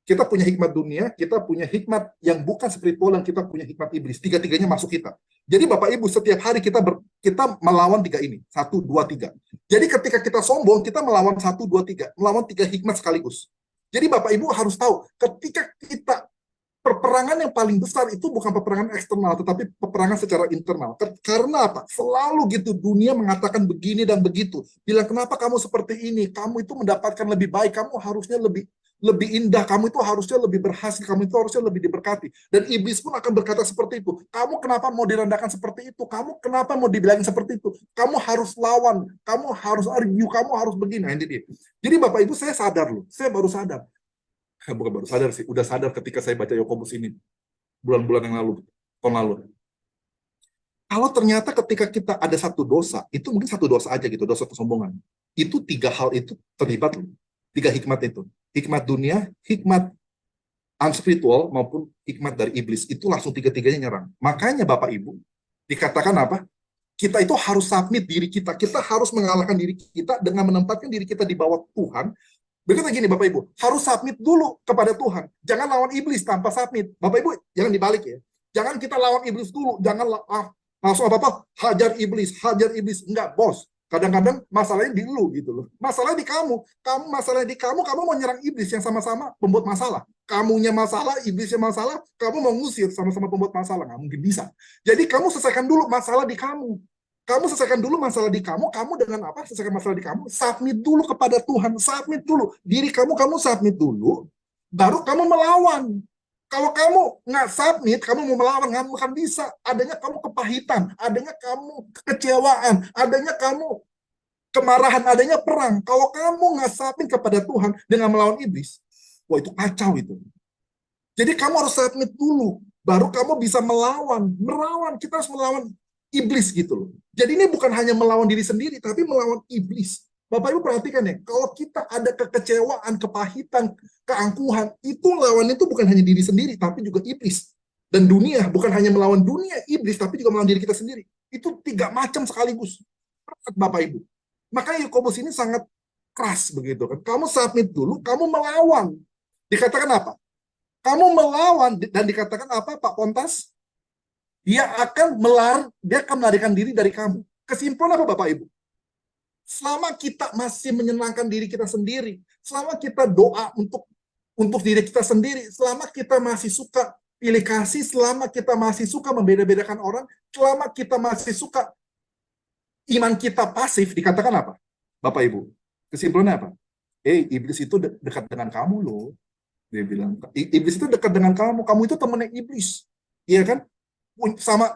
Kita punya hikmat dunia, kita punya hikmat yang bukan spiritual, dan kita punya hikmat iblis. Tiga-tiganya masuk kita. Jadi Bapak Ibu, setiap hari kita melawan 3 ini. 1, 2, 3. Jadi ketika kita sombong, kita melawan 1, 2, 3. Melawan 3 hikmat sekaligus. Jadi Bapak Ibu harus tahu, ketika kita peperangan yang paling besar itu bukan peperangan eksternal, tetapi peperangan secara internal. Karena apa? Selalu gitu dunia mengatakan begini dan begitu. Bilang kenapa kamu seperti ini? Kamu itu mendapatkan lebih baik. Kamu harusnya lebih lebih indah, kamu itu harusnya lebih berhasil, kamu itu harusnya lebih diberkati. Dan iblis pun akan berkata seperti itu. Kamu kenapa mau direndahkan seperti itu? Kamu kenapa mau dibilangin seperti itu? Kamu harus lawan, kamu harus argue, kamu harus begini. Nah, ini dia. Jadi Bapak Ibu, saya sadar loh, saya baru sadar. Bukan baru sadar sih, udah sadar ketika saya baca Yakobus ini bulan-bulan yang lalu, tahun lalu. Kalau ternyata ketika kita ada satu dosa, itu mungkin satu dosa aja gitu, dosa kesombongan. Itu tiga hal itu terlibat loh. Tiga hikmat itu. Hikmat dunia, hikmat unspiritual, maupun hikmat dari iblis. Itu langsung tiga-tiganya nyerang. Makanya Bapak Ibu, dikatakan apa? Kita itu harus submit diri kita. Kita harus mengalahkan diri kita dengan menempatkan diri kita di bawah Tuhan. Begitu gini Bapak Ibu, harus submit dulu kepada Tuhan. Jangan lawan iblis tanpa submit. Bapak Ibu, jangan dibalik ya. Jangan kita lawan iblis dulu. Jangan langsung apa-apa, hajar iblis. Enggak, bos. Kadang-kadang masalahnya di lu gitu loh. Masalahnya di kamu. Masalahnya di kamu mau nyerang iblis yang sama-sama pembuat masalah. Kamunya masalah, iblisnya masalah, kamu mau ngusir sama-sama pembuat masalah. Nggak mungkin bisa. Jadi kamu selesaikan dulu masalah di kamu. Kamu selesaikan dulu masalah di kamu dengan apa? Selesaikan masalah di kamu, submit dulu kepada Tuhan, submit dulu. Diri kamu submit dulu, baru kamu melawan. Kalau kamu nggak submit, kamu mau melawan, nggak akan bisa. Adanya kamu kepahitan, adanya kamu kekecewaan, adanya kamu kemarahan, adanya perang. Kalau kamu nggak submit kepada Tuhan dengan melawan iblis, wah itu kacau itu. Jadi kamu harus submit dulu, baru kamu bisa melawan. Kita harus melawan iblis gitu loh. Jadi ini bukan hanya melawan diri sendiri, tapi melawan iblis. Bapak Ibu perhatikan ya, kalau kita ada kekecewaan, kepahitan, keangkuhan, itu lawan itu bukan hanya diri sendiri, tapi juga iblis. Dan dunia, bukan hanya melawan dunia, iblis, tapi juga melawan diri kita sendiri. Itu tiga macam sekaligus. Bapak Ibu. Makanya Yakobus ini sangat keras begitu kan. Kamu submit dulu, kamu melawan. Dikatakan apa? Kamu melawan, dan dikatakan apa Pak Pontas? Dia akan melarikan diri dari kamu. Kesimpulan apa Bapak Ibu? Selama kita masih menyenangkan diri kita sendiri, selama kita doa untuk diri kita sendiri, selama kita masih suka pilih kasih, selama kita masih suka membeda-bedakan orang, selama kita masih suka iman kita pasif, dikatakan apa? Bapak Ibu, kesimpulannya apa? Iblis itu dekat dengan kamu loh. Dia bilang, iblis itu dekat dengan kamu itu temannya iblis. Iya kan?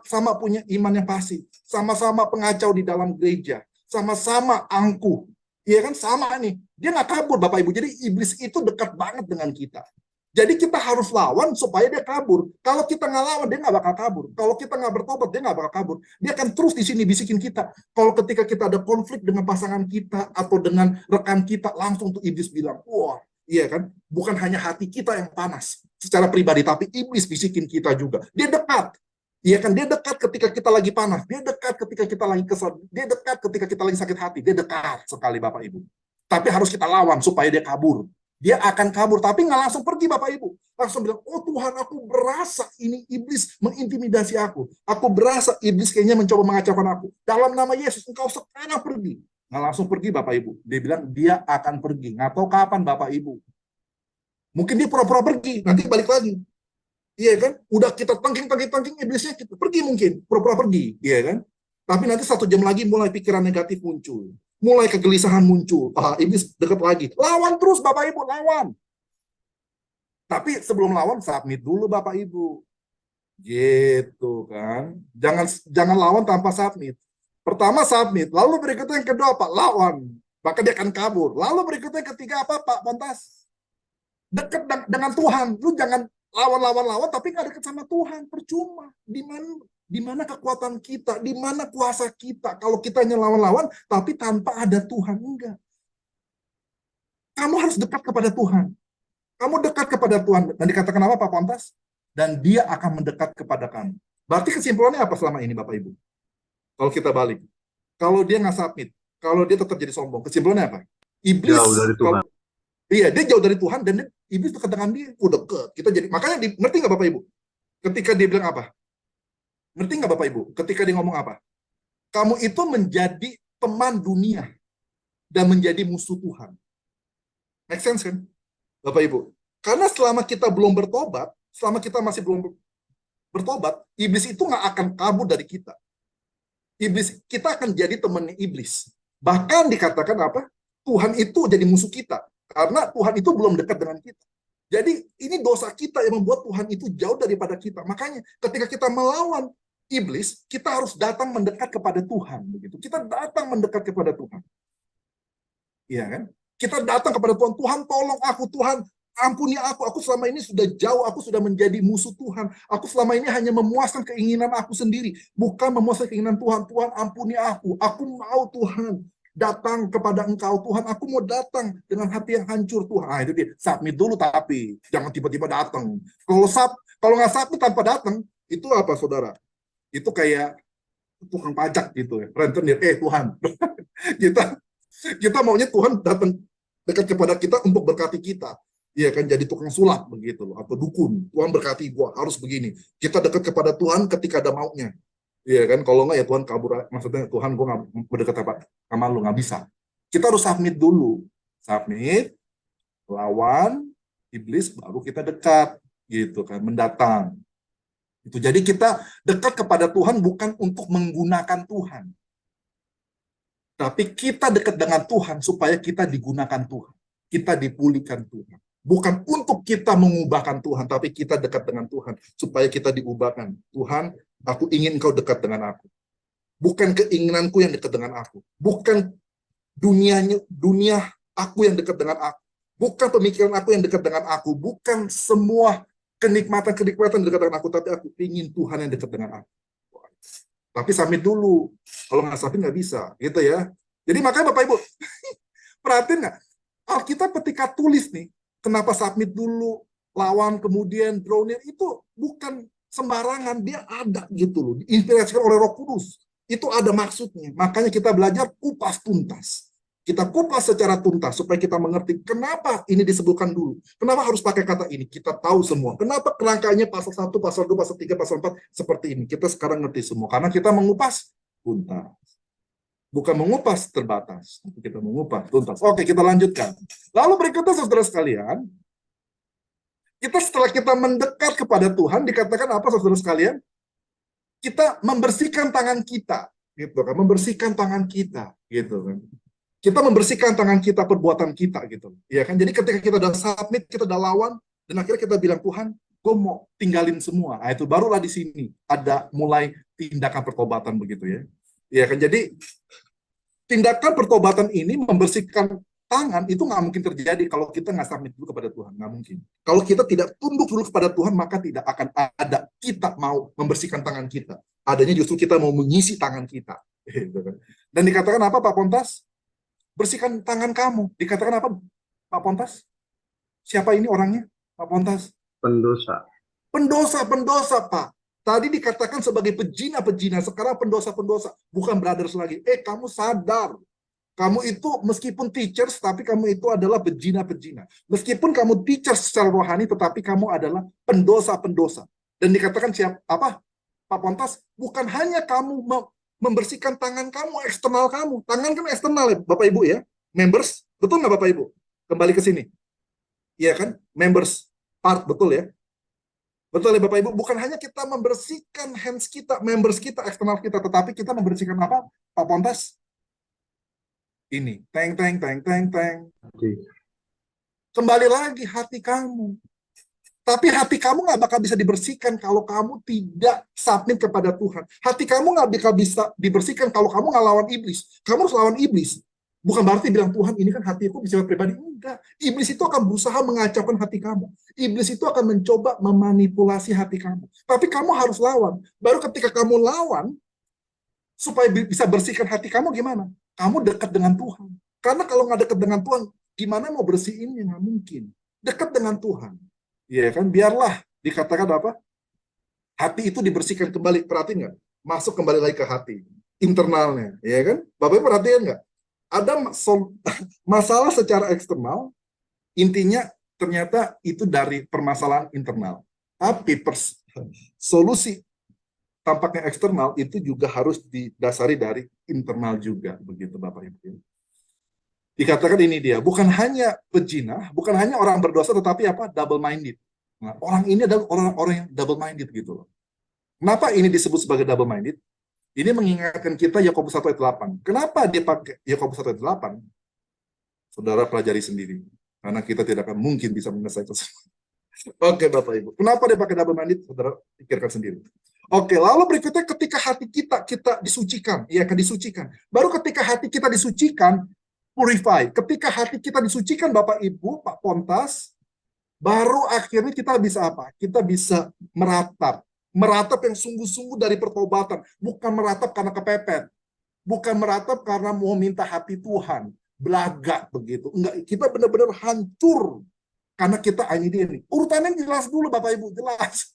Sama punya iman yang pasif, sama-sama pengacau di dalam gereja, sama-sama angkuh, ya kan, sama nih, dia nggak kabur Bapak Ibu. Jadi iblis itu dekat banget dengan kita. Jadi kita harus lawan supaya dia kabur. Kalau kita nggak lawan, dia nggak bakal kabur. Kalau kita nggak bertobat, dia nggak bakal kabur. Dia akan terus di sini bisikin kita. Kalau ketika kita ada konflik dengan pasangan kita atau dengan rekan kita, langsung tuh iblis bilang, wah, iya kan, bukan hanya hati kita yang panas secara pribadi, tapi iblis bisikin kita juga. Dia dekat. Iya kan, dia dekat ketika kita lagi panas, dia dekat ketika kita lagi kesal, dia dekat ketika kita lagi sakit hati, dia dekat sekali Bapak Ibu. Tapi harus kita lawan supaya dia kabur. Dia akan kabur, tapi nggak langsung pergi Bapak Ibu. Langsung bilang, oh Tuhan, aku berasa ini iblis mengintimidasi aku. Aku berasa iblis kayaknya mencoba mengacaukan aku. Dalam nama Yesus, engkau sekarang pergi. Nggak langsung pergi Bapak Ibu. Dia bilang, dia akan pergi. Nggak tahu kapan Bapak Ibu. Mungkin dia pura-pura pergi, nanti balik lagi. Iya kan? Udah kita tangking iblisnya, kita pergi mungkin, pura-pura pergi, iya kan? Tapi nanti 1 jam lagi mulai pikiran negatif muncul, mulai kegelisahan muncul, iblis dekat lagi. Lawan terus Bapak Ibu, lawan. Tapi sebelum lawan, submit dulu Bapak Ibu. Gitu kan? Jangan lawan tanpa submit. Pertama submit, lalu berikutnya yang kedua apa? Lawan. Maka dia akan kabur. Lalu berikutnya yang ketiga apa Pak Pontas? Dekat dengan Tuhan. Lu jangan lawan tapi nggak dekat sama Tuhan, percuma. Di mana kekuatan kita, di mana kuasa kita kalau kita hanya lawan tapi tanpa ada Tuhan? Enggak. Kamu harus dekat kepada Tuhan. Kamu dekat kepada Tuhan, dan dikatakan apa Pak Pontas? Dan dia akan mendekat kepada kamu. Berarti kesimpulannya apa selama ini Bapak Ibu? Kalau kita balik, kalau dia nggak submit, kalau dia tetap jadi sombong, kesimpulannya apa? Iblis jauh dari Tuhan. Iya, dia jauh dari Tuhan, dan iblis dekat dengan dia, deket. Kita jadi, makanya ngerti nggak Bapak Ibu? Ketika dia bilang apa? Ngerti nggak Bapak Ibu? Ketika dia ngomong apa? Kamu itu menjadi teman dunia dan menjadi musuh Tuhan. Make sense kan, Bapak Ibu? Karena selama kita belum bertobat, selama kita masih belum bertobat, iblis itu nggak akan kabur dari kita. Kita akan jadi temannya iblis. Bahkan dikatakan apa? Tuhan itu jadi musuh kita. Karena Tuhan itu belum dekat dengan kita. Jadi ini dosa kita yang membuat Tuhan itu jauh daripada kita. Makanya ketika kita melawan iblis, kita harus datang mendekat kepada Tuhan. Begitu. Kita datang mendekat kepada Tuhan. Iya kan? Kita datang kepada Tuhan. Tuhan tolong aku, Tuhan ampuni aku. Aku selama ini sudah jauh, aku sudah menjadi musuh Tuhan. Aku selama ini hanya memuaskan keinginan aku sendiri, bukan memuaskan keinginan Tuhan. Tuhan ampuni aku. Aku mau Tuhan datang kepada Engkau, Tuhan. Aku mau datang dengan hati yang hancur, Tuhan. Nah, itu dia. Submit dulu, tapi jangan tiba-tiba datang. Kalau nggak submit tanpa datang, itu apa, saudara? Itu kayak tukang pajak gitu ya. Rentenir, Tuhan, kita maunya Tuhan datang dekat kepada kita untuk berkati kita. Iya kan, jadi tukang sulap begitu loh, atau dukun. Tuhan berkati gua harus begini. Kita dekat kepada Tuhan ketika ada maunya. Iya kan, kalau nggak ya Tuhan kabur. Maksudnya Tuhan gue nggak berdekat sama lu, nggak bisa. Kita harus submit dulu, submit, lawan iblis, baru kita dekat, gitu kan, mendatang. Itu jadi kita dekat kepada Tuhan bukan untuk menggunakan Tuhan, tapi kita dekat dengan Tuhan supaya kita digunakan Tuhan, kita dipulihkan Tuhan. Bukan untuk kita mengubahkan Tuhan, tapi kita dekat dengan Tuhan supaya kita diubahkan. Tuhan, aku ingin Engkau dekat dengan aku. Bukan keinginanku yang dekat dengan aku. Bukan dunia aku yang dekat dengan aku. Bukan pemikiran aku yang dekat dengan aku. Bukan semua kenikmatan-kenikmatan dekat dengan aku, tapi aku ingin Tuhan yang dekat dengan aku. Tapi submit dulu. Kalau nggak submit nggak bisa, gitu ya. Jadi makanya Bapak Ibu, perhatiin nggak? Alkitab ketika tulis nih, kenapa submit dulu, lawan, kemudian draw near, itu bukan sembarangan, dia ada gitu loh, diinspirasikan oleh Roh Kudus. Itu ada maksudnya. Makanya kita belajar kupas tuntas. Kita kupas secara tuntas supaya kita mengerti kenapa ini disebutkan dulu. Kenapa harus pakai kata ini? Kita tahu semua. Kenapa kerangkanya pasal 1, pasal 2, pasal 3, pasal 4 seperti ini. Kita sekarang ngerti semua. Karena kita mengupas tuntas. Bukan mengupas terbatas. Kita mengupas tuntas. Oke, kita lanjutkan. Lalu berikutnya, saudara sekalian, setelah kita mendekat kepada Tuhan, dikatakan apa, saudara sekalian? Kita membersihkan tangan kita, gitu kan? Membersihkan tangan kita, gitu kan? Kita membersihkan tangan kita, perbuatan kita, gitu. Ya kan? Jadi ketika kita udah submit, kita udah lawan, dan akhirnya kita bilang, Tuhan, gue mau tinggalin semua. Nah, itu barulah di sini ada mulai tindakan pertobatan begitu ya. Ya kan? Jadi tindakan pertobatan ini membersihkan tangan itu nggak mungkin terjadi kalau kita nggak submit dulu kepada Tuhan, nggak mungkin. Kalau kita tidak tunduk dulu kepada Tuhan, maka tidak akan ada kita mau membersihkan tangan kita. Adanya justru kita mau mengisi tangan kita. Dan dikatakan apa, Pak Pontas? Bersihkan tangan kamu. Dikatakan apa, Pak Pontas? Siapa ini orangnya, Pak Pontas? Pendosa. Pendosa, Pak. Tadi dikatakan sebagai pejina-pejina, sekarang pendosa-pendosa. Bukan brothers lagi. Kamu sadar. Kamu itu meskipun teachers, tapi kamu itu adalah pejina-pejina. Meskipun kamu teachers secara rohani, tetapi kamu adalah pendosa-pendosa. Dan dikatakan apa, Pak Pontas? Bukan hanya kamu membersihkan tangan kamu, eksternal kamu. Tangan kan eksternal ya, Bapak Ibu ya. Members, betul nggak Bapak Ibu? Kembali ke sini. Iya kan? Members, part, betul ya? Betul ya Bapak Ibu? Bukan hanya kita membersihkan hands kita, members kita, eksternal kita, tetapi kita membersihkan apa, Pak Pontas? Ini, teng. Kembali lagi hati kamu. Tapi hati kamu nggak bakal bisa dibersihkan kalau kamu tidak submit kepada Tuhan. Hati kamu nggak bakal bisa dibersihkan kalau kamu nggak lawan iblis. Kamu harus lawan iblis. Bukan berarti bilang, Tuhan ini kan hatiku bisa pribadi. Enggak. Iblis itu akan berusaha mengacaukan hati kamu. Iblis itu akan mencoba memanipulasi hati kamu. Tapi kamu harus lawan. Baru ketika kamu lawan, supaya bisa bersihkan hati kamu gimana? Kamu dekat dengan Tuhan. Karena kalau nggak dekat dengan Tuhan, gimana mau bersihinnya? Nggak mungkin. Dekat dengan Tuhan. Iya kan, biarlah dikatakan apa? Hati itu dibersihkan kembali, perhatiin nggak? Masuk kembali lagi ke hati, internalnya, ya kan? Bapak perhatian nggak? Ada masalah secara eksternal, intinya ternyata itu dari permasalahan internal. Tapi solusi tampaknya eksternal itu juga harus didasari dari internal juga, begitu Bapak Ibu. Dikatakan ini dia, bukan hanya pejina, bukan hanya orang berdosa, tetapi apa? Double-minded. Nah, orang ini adalah orang-orang yang double-minded gitu loh. Kenapa ini disebut sebagai double-minded? Ini mengingatkan kita Yakobus 1 ayat 8. Kenapa dia pakai Yakobus 1 ayat 8? Saudara pelajari sendiri. Karena kita tidak akan mungkin bisa menyelesaikan semua. Oke, Bapak Ibu. Kenapa dia pakai double minded? Saudara pikirkan sendiri. Oke, lalu berikutnya ketika hati kita disucikan, ya kan disucikan. Baru ketika hati kita disucikan, purify. Ketika hati kita disucikan, Bapak Ibu, Pak Pontas, baru akhirnya kita bisa apa? Kita bisa meratap. Meratap yang sungguh-sungguh dari pertobatan. Bukan meratap karena kepepet. Bukan meratap karena mau minta hati Tuhan. Belaga begitu. Enggak, kita benar-benar hancur. Karena kita ini. Urutannya jelas dulu Bapak Ibu, jelas.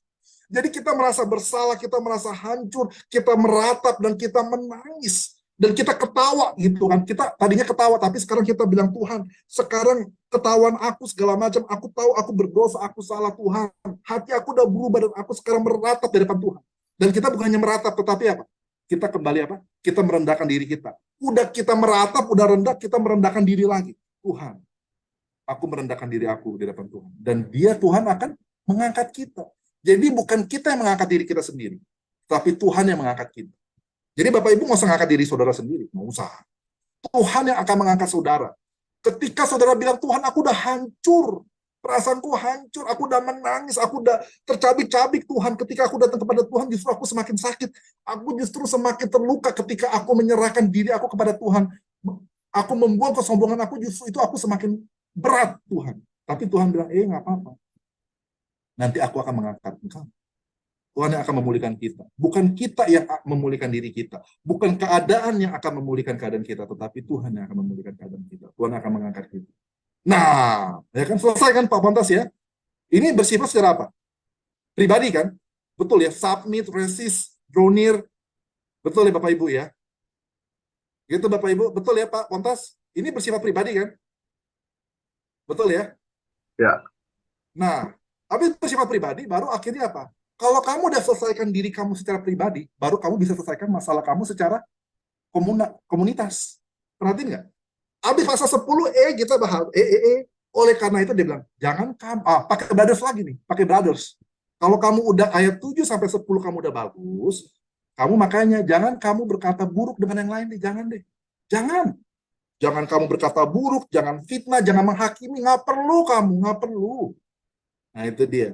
Jadi kita merasa bersalah, kita merasa hancur, kita meratap dan kita menangis. Dan kita ketawa gitu kan. Kita tadinya ketawa, tapi sekarang kita bilang, Tuhan, sekarang ketahuan aku segala macam, aku tahu aku berdosa, aku salah Tuhan. Hati aku udah berubah dan aku sekarang meratap di depan Tuhan. Dan kita bukannya meratap, tetapi apa? Kita kembali apa? Kita merendahkan diri kita. Udah kita meratap, udah rendah, kita merendahkan diri lagi. Tuhan, aku merendahkan diri aku di depan Tuhan. Dan dia, Tuhan akan mengangkat kita. Jadi bukan kita yang mengangkat diri kita sendiri, tapi Tuhan yang mengangkat kita. Jadi Bapak Ibu nggak usah mengangkat diri saudara sendiri, nggak usah. Tuhan yang akan mengangkat saudara. Ketika saudara bilang, Tuhan aku udah hancur, perasaanku hancur, aku udah menangis, aku udah tercabik-cabik Tuhan. Ketika aku datang kepada Tuhan, justru aku semakin sakit. Aku justru semakin terluka ketika aku menyerahkan diri aku kepada Tuhan. Aku membuang kesombongan aku, justru itu aku semakin berat Tuhan. Tapi Tuhan bilang, nggak apa-apa. Nanti aku akan mengangkat engkau. Tuhan yang akan memulihkan kita. Bukan kita yang memulihkan diri kita. Bukan keadaan yang akan memulihkan keadaan kita, tetapi Tuhan yang akan memulihkan keadaan kita. Tuhan akan mengangkat kita. Nah, ya kan selesai kan Pak Pontas ya? Ini bersifat secara apa? Pribadi kan? Betul ya, submit, resist, draw near. Betul ya Bapak Ibu ya? Gitu Bapak Ibu, betul ya Pak Pontas? Ini bersifat pribadi kan? Betul ya? Ya. Nah, tapi bersifat pribadi, baru akhirnya apa? Kalau kamu udah selesaikan diri kamu secara pribadi, baru kamu bisa selesaikan masalah kamu secara komunitas. Perhatiin nggak? Habis pasal 10 kita bahas Oleh karena itu dia bilang, jangan kamu pakai brothers lagi nih, pakai brothers. Kalau kamu udah ayat 7 sampai 10 kamu udah bagus, kamu makanya jangan kamu berkata buruk dengan yang lain deh, jangan deh. Jangan. Jangan kamu berkata buruk, jangan fitnah, jangan menghakimi, nggak perlu kamu, nggak perlu. Nah, itu dia.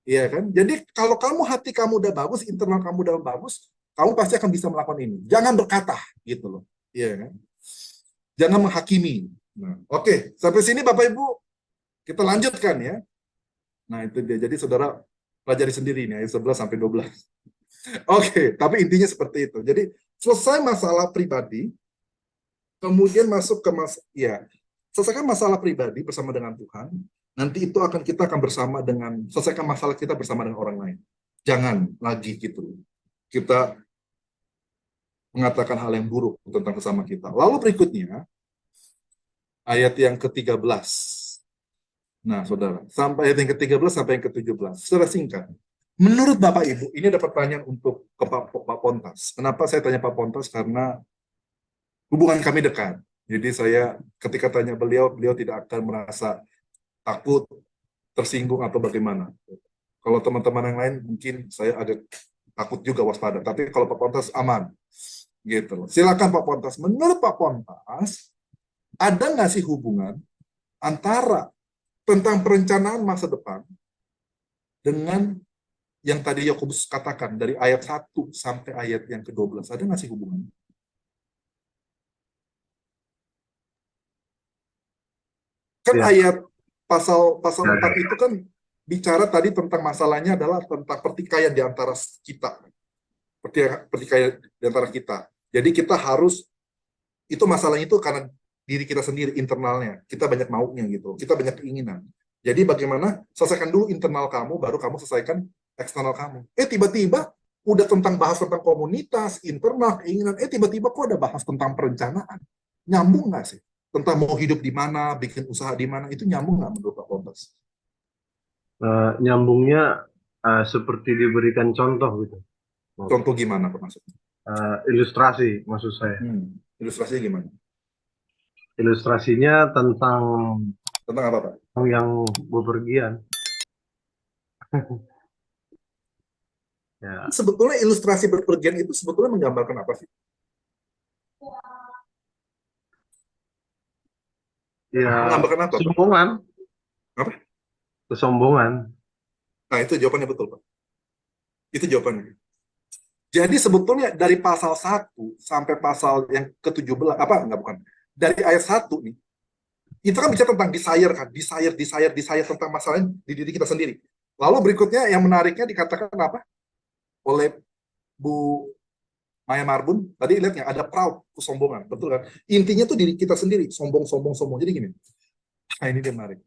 Iya kan? Jadi kalau kamu hati kamu udah bagus, internal kamu udah bagus, kamu pasti akan bisa melakukan ini. Jangan berkata gitu loh. Iya kan? Jangan menghakimi. Nah, oke, sampai sini Bapak Ibu kita lanjutkan ya. Nah, itu dia. Jadi saudara pelajari sendiri ini ayat 11 sampai 12. Oke, tapi intinya seperti itu. Jadi selesai masalah pribadi, kemudian masuk ke selesaikan masalah pribadi bersama dengan Tuhan. Nanti itu kita akan bersama dengan selesaikan masalah kita bersama dengan orang lain. Jangan lagi gitu. Kita mengatakan hal yang buruk tentang sesama kita. Lalu berikutnya ayat yang ke-13. Nah, Saudara, sampai ayat yang ke-13 sampai yang ke-17. Secara singkat. Menurut Bapak Ibu, ini ada pertanyaan untuk ke Pak Pontas. Kenapa saya tanya Pak Pontas? Karena hubungan kami dekat. Jadi saya ketika tanya beliau tidak akan merasa takut, tersinggung atau bagaimana. Kalau teman-teman yang lain mungkin saya agak takut juga waspada. Tapi kalau Pak Pontas aman. Gitu. Silakan Pak Pontas. Menurut Pak Pontas, ada nggak sih hubungan antara tentang perencanaan masa depan dengan yang tadi Yakobus katakan dari ayat 1 sampai ayat yang ke-12? Ada nggak sih hubungan? Kan Ya. ayat pasal 4 Ya. itu kan bicara tadi tentang masalahnya adalah tentang pertikaian di antara kita. Pertikaian di antara kita. Jadi kita harus, itu masalahnya itu karena diri kita sendiri, internalnya. Kita banyak maunya gitu. Kita banyak keinginan. Jadi bagaimana selesaikan dulu internal kamu, baru kamu selesaikan eksternal kamu. Tiba-tiba udah bahas tentang komunitas, internal, keinginan. Tiba-tiba kok ada bahas tentang perencanaan. Nyambung nggak sih? Tentang mau hidup di mana, bikin usaha di mana, itu nyambung nggak menurut Pak Pontas? Nyambungnya seperti diberikan contoh gitu. Contoh gimana Pak maksudnya? Ilustrasi maksud saya. Ilustrasinya gimana? Ilustrasinya tentang apa Pak? yang bepergian. Ya. Sebetulnya ilustrasi bepergian itu sebetulnya menggambarkan apa sih? Ya, Menggambarkan apa? sombongan. Apa? Kesombongan. Nah, itu jawabannya betul, Pak. Itu jawabannya. Jadi sebetulnya dari pasal 1 sampai pasal yang ke-17, apa, enggak, bukan. Dari ayat 1 nih, itu kan bicara tentang desire kan, desire tentang masalah di diri kita sendiri. Lalu berikutnya yang menariknya dikatakan apa? Oleh Bu Maya Marbun, tadi lihat nggak, ada proud, kesombongan, betul kan? Intinya tuh diri kita sendiri, sombong. Jadi gini, nah ini dia menarik.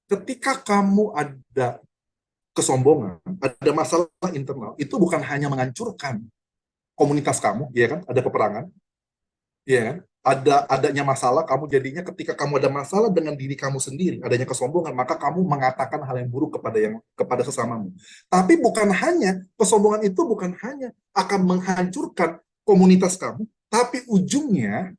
Ketika kamu ada kesombongan, ada masalah internal, itu bukan hanya menghancurkan komunitas kamu, ya kan? Ada peperangan, ya kan? Adanya masalah, kamu jadinya ketika kamu ada masalah dengan diri kamu sendiri, adanya kesombongan, maka kamu mengatakan hal yang buruk kepada sesamamu. Tapi bukan hanya kesombongan itu bukan hanya akan menghancurkan komunitas kamu, tapi ujungnya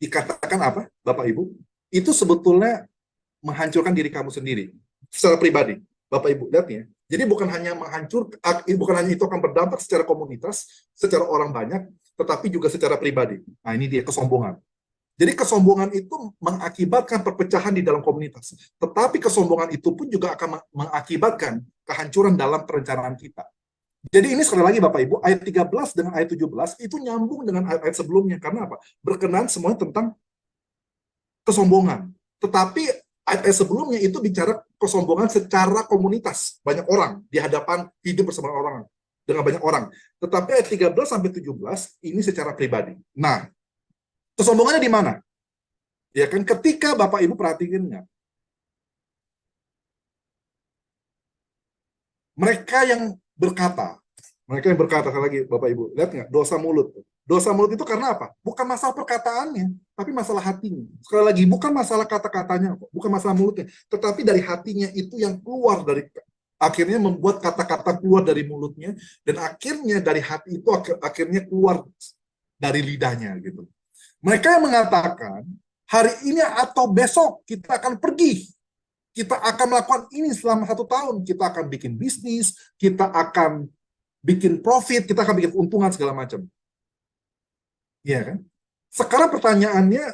dikatakan apa, Bapak Ibu? Itu sebetulnya menghancurkan diri kamu sendiri secara pribadi. Bapak Ibu lihat ya. Jadi bukan hanya bukan hanya itu akan berdampak secara komunitas, secara orang banyak, tetapi juga secara pribadi. Nah, ini dia kesombongan. Jadi kesombongan itu mengakibatkan perpecahan di dalam komunitas. Tetapi kesombongan itu pun juga akan mengakibatkan kehancuran dalam perencanaan kita. Jadi ini sekali lagi Bapak Ibu, ayat 13 dengan ayat 17 itu nyambung dengan ayat-ayat sebelumnya. Karena apa? Berkenaan semuanya tentang kesombongan. Tetapi ayat sebelumnya itu bicara kesombongan secara komunitas, banyak orang di hadapan hidup bersama orang dengan banyak orang. Tetapi ayat 13 sampai 17 ini secara pribadi. Nah, kesombongannya di mana? Ya kan, ketika Bapak Ibu perhatikan nggak? Mereka yang berkata lagi Bapak Ibu, lihat nggak, dosa mulut. Dosa mulut itu karena apa? Bukan masalah perkataannya, tapi masalah hatinya. Sekali lagi, bukan masalah kata-katanya, bukan masalah mulutnya, tetapi dari hatinya itu yang keluar akhirnya membuat kata-kata keluar dari mulutnya, dan akhirnya dari hati itu akhirnya keluar dari lidahnya gitu. Mereka yang mengatakan, hari ini atau besok kita akan pergi, kita akan melakukan ini selama 1 tahun, kita akan bikin bisnis, kita akan bikin profit, kita akan bikin keuntungan segala macam. Iya kan? Sekarang pertanyaannya,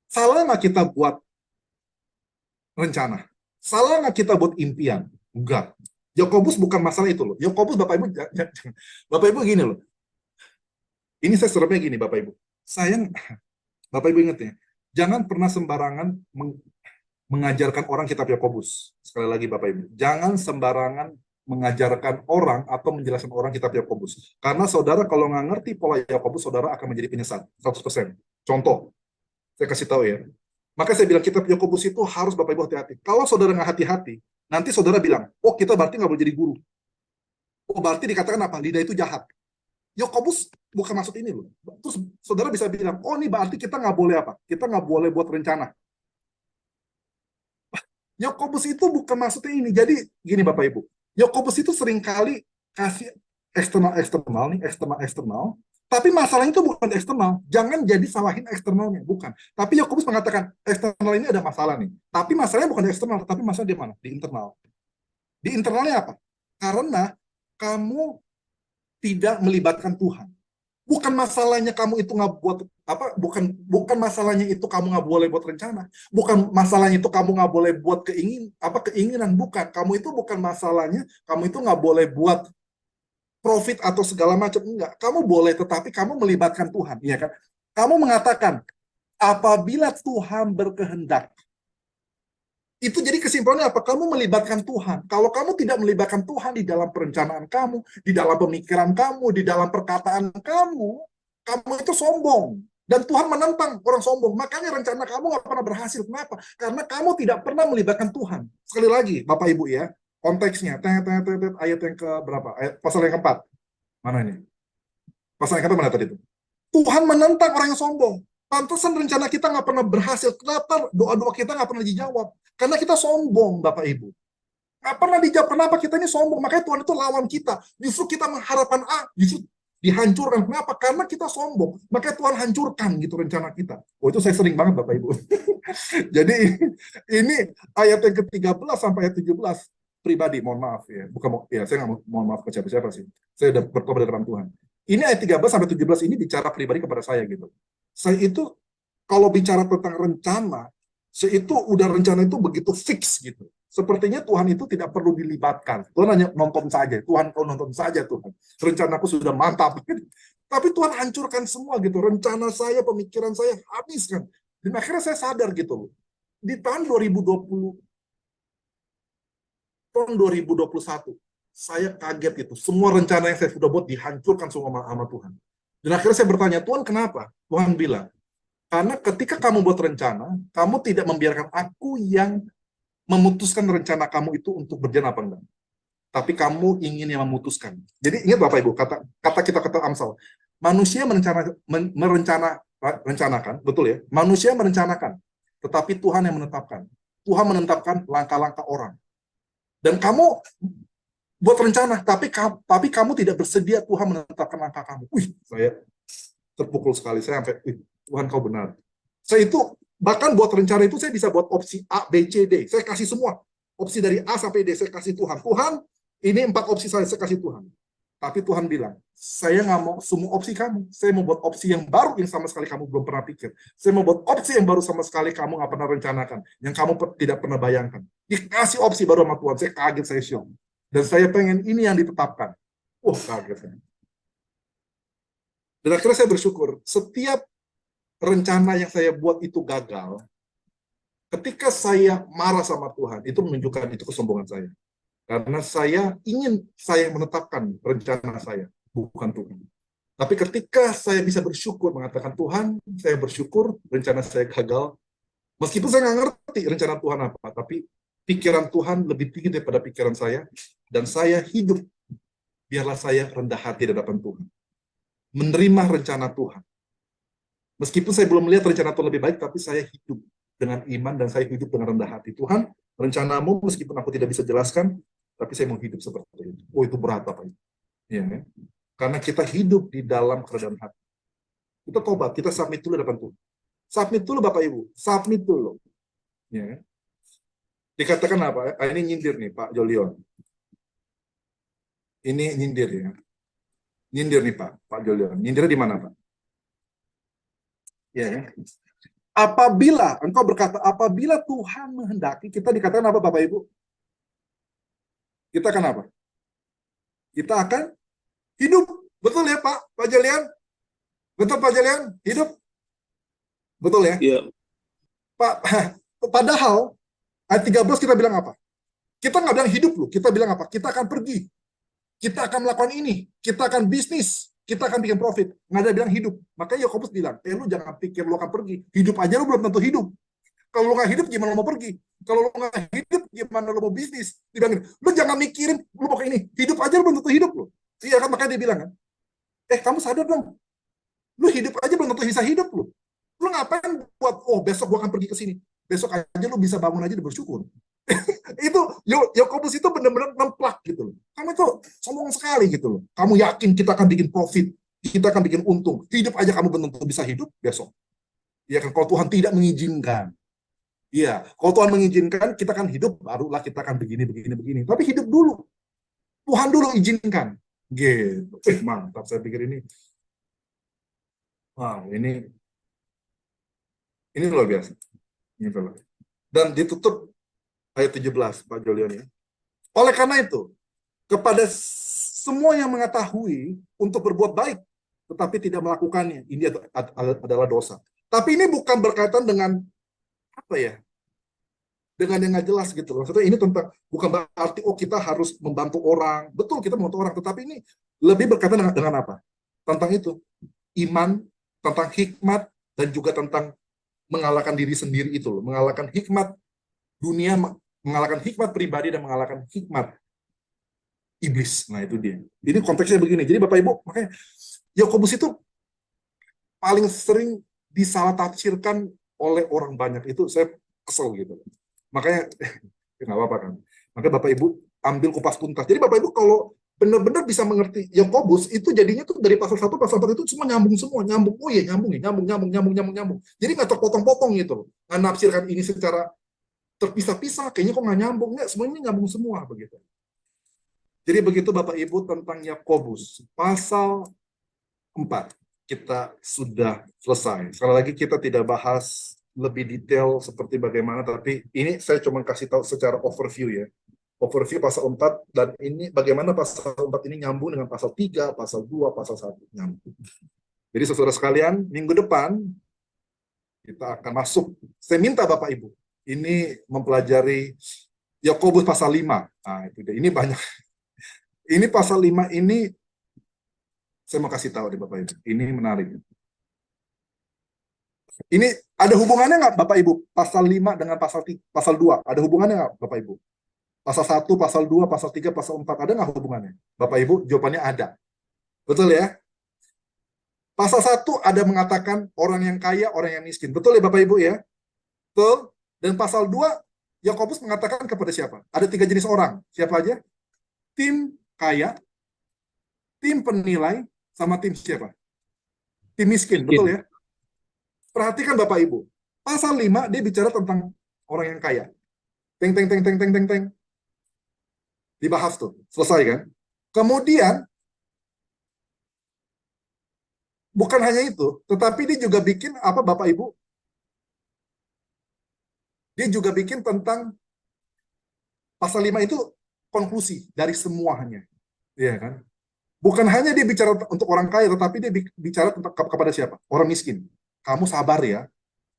salah nggak kita buat rencana? Salah nggak kita buat impian? Enggak. Yakobus bukan masalah itu loh. Yakobus Bapak Ibu, Bapak Ibu gini loh. Ini saya seremnya gini Bapak Ibu. Sayang, Bapak Ibu ingat ya, jangan pernah sembarangan mengajarkan orang kitab Yakobus. Sekali lagi Bapak Ibu, jangan sembarangan mengajarkan orang atau menjelaskan orang kitab Yakobus. Karena saudara kalau nggak ngerti pola Yakobus, saudara akan menjadi penyesat 100%. Contoh, saya kasih tahu ya. Maka saya bilang kitab Yakobus itu harus Bapak Ibu hati-hati. Kalau saudara nggak hati-hati, nanti saudara bilang, oh kita berarti nggak boleh jadi guru. Oh berarti dikatakan apa? Lidah itu jahat. Yakobus bukan maksud ini loh. Terus saudara bisa bilang, oh ini berarti kita nggak boleh apa? Kita nggak boleh buat rencana. Yakobus itu bukan maksudnya ini. Jadi gini Bapak Ibu, Yakobus itu seringkali kasih eksternal, tapi masalahnya itu bukan eksternal. Jangan jadi salahin eksternalnya, bukan. Tapi Yakobus mengatakan eksternal ini ada masalah nih. Tapi masalahnya bukan di eksternal, tapi masalah di mana? Di internal. Di internalnya apa? Karena kamu tidak melibatkan Tuhan. Bukan masalahnya kamu itu nggak buat apa? Bukan masalahnya itu kamu nggak boleh buat rencana. Bukan masalahnya itu kamu nggak boleh buat keinginan. Bukan. Kamu itu bukan masalahnya. Kamu itu nggak boleh buat profit atau segala macam. Enggak. Kamu boleh, tetapi kamu melibatkan Tuhan, iya kan? Kamu mengatakan apabila Tuhan berkehendak. Itu jadi kesimpulannya apa? Kamu melibatkan Tuhan. Kalau kamu tidak melibatkan Tuhan di dalam perencanaan kamu, di dalam pemikiran kamu, di dalam perkataan kamu itu sombong. Dan Tuhan menentang orang sombong. Makanya rencana kamu nggak pernah berhasil. Kenapa? Karena kamu tidak pernah melibatkan Tuhan. Sekali lagi, Bapak Ibu ya, konteksnya. Ayat yang ke berapa? Pasal yang keempat. Mana ini? Pasal yang keempat mana tadi itu? Tuhan menentang orang yang sombong. Pantesan rencana kita nggak pernah berhasil. Kenapa doa-doa kita nggak pernah dijawab? Karena kita sombong, Bapak Ibu. Nggak pernah dijawab. Kenapa kita ini sombong? Makanya Tuhan itu lawan kita. Justru kita mengharapkan justru dihancurkan. Kenapa? Karena kita sombong. Makanya Tuhan hancurkan gitu rencana kita. Oh itu saya sering banget, Bapak Ibu. Jadi ini ayat yang ke-13 sampai ayat 17 pribadi, mohon maaf ya. Bukan ya, saya nggak mohon maaf ke siapa-siapa sih. Saya udah bertobat dalam Tuhan. Ini ayat 13 sampai 17 ini bicara pribadi kepada saya gitu. Saya itu kalau bicara tentang rencana, Itu udah rencana itu begitu fix gitu. Sepertinya Tuhan itu tidak perlu dilibatkan. Tuhan hanya nonton saja. Tuhan, kau nonton saja Tuhan. Rencanaku sudah mantap. Tapi Tuhan hancurkan semua gitu. Rencana saya, pemikiran saya habiskan. Dan akhirnya saya sadar gitu. Di tahun 2020, tahun 2021, saya kaget itu. Semua rencana yang saya sudah buat dihancurkan semua sama Tuhan. Dan akhirnya saya bertanya, Tuhan kenapa? Tuhan bilang, karena ketika kamu buat rencana, kamu tidak membiarkan aku yang memutuskan rencana kamu itu untuk berjalan apa enggak. Tapi kamu ingin yang memutuskan. Jadi ingat Bapak Ibu, kata Amsal, manusia merencanakan, betul ya? Manusia merencanakan, tetapi Tuhan yang menetapkan. Tuhan menetapkan langkah-langkah orang. Dan kamu buat rencana, tapi kamu tidak bersedia Tuhan menetapkan langkah kamu. Wih, saya terpukul sekali. Saya sampai, Tuhan kau benar. Saya itu bahkan buat rencana itu saya bisa buat opsi A, B, C, D. Saya kasih semua. Opsi dari A sampai D saya kasih Tuhan. Tuhan, ini 4 opsi saya kasih Tuhan. Tapi Tuhan bilang, saya nggak mau semua opsi kamu. Saya mau buat opsi yang baru yang sama sekali kamu belum pernah pikir. Saya mau buat opsi yang baru sama sekali kamu nggak pernah rencanakan. Yang kamu tidak pernah bayangkan. Dikasih opsi baru sama Tuhan. Saya kaget, saya syok. Dan saya pengen ini yang ditetapkan. Kaget saya. Dan akhirnya saya bersyukur. Setiap rencana yang saya buat itu gagal, ketika saya marah sama Tuhan, itu menunjukkan itu kesombongan saya. Karena saya menetapkan rencana saya, bukan Tuhan. Tapi ketika saya bisa bersyukur, mengatakan Tuhan, saya bersyukur rencana saya gagal, meskipun saya nggak ngerti rencana Tuhan apa, tapi pikiran Tuhan lebih tinggi daripada pikiran saya, dan saya hidup, biarlah saya rendah hati di hadapan Tuhan. Menerima rencana Tuhan. Meskipun saya belum melihat rencana Tuhan lebih baik, tapi saya hidup dengan iman dan saya hidup dengan rendah hati. Tuhan, rencanamu meskipun aku tidak bisa jelaskan, tapi saya mau hidup seperti itu. Itu berat Bapak Ibu. Ya, kan? Karena kita hidup di dalam kerendahan hati. Kita tobat, kita submit dulu depan Tuhan. Submit dulu Bapak Ibu, submit dulu. Ya, kan? Dikatakan apa? Ini nyindir nih Pak Jolion. Ini nyindir ya. Nyindir nih Pak Jolion. Nyindirnya di mana Pak? Ya. Apabila engkau berkata, apabila Tuhan menghendaki, kita dikatakan apa Bapak Ibu? Kita akan apa? Kita akan hidup. Betul ya Pak Jolion? Betul Pak Jolion? Hidup? Betul ya? Iya. Pak, padahal ayat 13 kita bilang apa? Kita nggak bilang hidup loh, kita bilang apa? Kita akan pergi. Kita akan melakukan ini. Kita akan bisnis. Kita akan bikin profit. Nggak ada bilang hidup. Makanya Yakobus bilang, lu jangan pikir lu akan pergi. Hidup aja lu belum tentu hidup. Kalau lu nggak hidup, gimana lu mau pergi? Kalau lu nggak hidup, gimana lu mau bisnis? Dibilangin, lu jangan mikirin lu mau kayak ini. Hidup aja lu belum tentu hidup lu. Iya kan, makanya dia bilang kan, kamu sadar dong. Lu hidup aja belum tentu bisa hidup lu. Lu ngapain buat, besok gua akan pergi ke sini. Besok aja lu bisa bangun aja dan bersyukur. Itu Yakobus itu benar-benar nemplak gitu loh. Kamu itu sombong sekali gitu loh. Kamu yakin kita akan bikin profit, kita akan bikin untung. Hidup aja kamu belum tentu bisa hidup besok. Ya kan, kalau Tuhan tidak mengizinkan. Iya, kalau Tuhan mengizinkan kita akan hidup, barulah kita akan begini. Tapi hidup dulu. Tuhan dulu izinkan. Gitu. Mantap, saya pikir ini. Wow, ini luar biasa. Gitu loh. Dan ditutup ayat 17, Pak Jolion ya. Oleh karena itu, kepada semua yang mengetahui untuk berbuat baik, tetapi tidak melakukannya, ini adalah dosa. Tapi ini bukan berkaitan dengan apa ya? Dengan yang nggak jelas gitu loh. Maksudnya ini tentang, bukan berarti kita harus membantu orang. Betul, kita membantu orang, tetapi ini lebih berkaitan dengan apa? Tentang itu. Iman, tentang hikmat, dan juga tentang mengalahkan diri sendiri itu loh. Mengalahkan hikmat dunia, mengalahkan hikmat pribadi dan mengalahkan hikmat iblis. Nah itu dia. Ini konteksnya begini. Jadi Bapak Ibu, makanya Yakobus itu paling sering disalah tafsirkan oleh orang banyak. Itu saya kesel gitu. Makanya nggak apa-apa kan. Makanya Bapak Ibu ambil kupas tuntas. Jadi Bapak Ibu kalau benar-benar bisa mengerti Yakobus itu jadinya tuh dari pasal 1 pasal 4 itu semua nyambung semua. Nyambung. Oh iya nyambung. Jadi nggak terpotong-potong gitu. Nggak nafsirkan ini secara terpisah-pisah, kayaknya kok nggak nyambung. Nggak, semuanya nyambung semua begitu. Jadi begitu Bapak Ibu tentang Yakobus pasal 4 kita sudah selesai. Sekali lagi kita tidak bahas lebih detail seperti bagaimana, tapi ini saya cuma kasih tahu secara overview ya. Overview pasal 4, dan ini bagaimana pasal 4 ini nyambung dengan pasal 3, pasal 2, pasal 1 nyambung. Jadi saudara sekalian, minggu depan kita akan masuk. Saya minta Bapak Ibu ini mempelajari Yakobus pasal 5. Nah, itu dia. Ini banyak. Ini pasal 5 ini saya mau kasih tahu deh Bapak Ibu. Ini menarik. Ini ada hubungannya nggak Bapak Ibu? Pasal 5 dengan pasal 2. Ada hubungannya nggak Bapak Ibu? Pasal 1, pasal 2, pasal 3, pasal 4. Ada nggak hubungannya? Bapak Ibu, jawabannya ada. Betul ya? Pasal 1 ada mengatakan orang yang kaya, orang yang miskin. Betul ya Bapak Ibu ya? Betul. Dan pasal 2, Yakobus mengatakan kepada siapa? Ada 3 jenis orang. Siapa aja? Tim kaya, tim penilai, sama tim siapa? Tim miskin. Betul ya? Perhatikan Bapak Ibu. Pasal 5 dia bicara tentang orang yang kaya. Teng, teng, teng, teng, teng, teng, teng. Dibahas tuh. Selesai kan? Kemudian, bukan hanya itu, tetapi dia juga bikin apa Bapak Ibu? Dia juga bikin tentang pasal 5 itu konklusi dari semuanya. Iya kan? Bukan hanya dia bicara untuk orang kaya, tetapi dia bicara tentang kepada siapa? Orang miskin. Kamu sabar ya.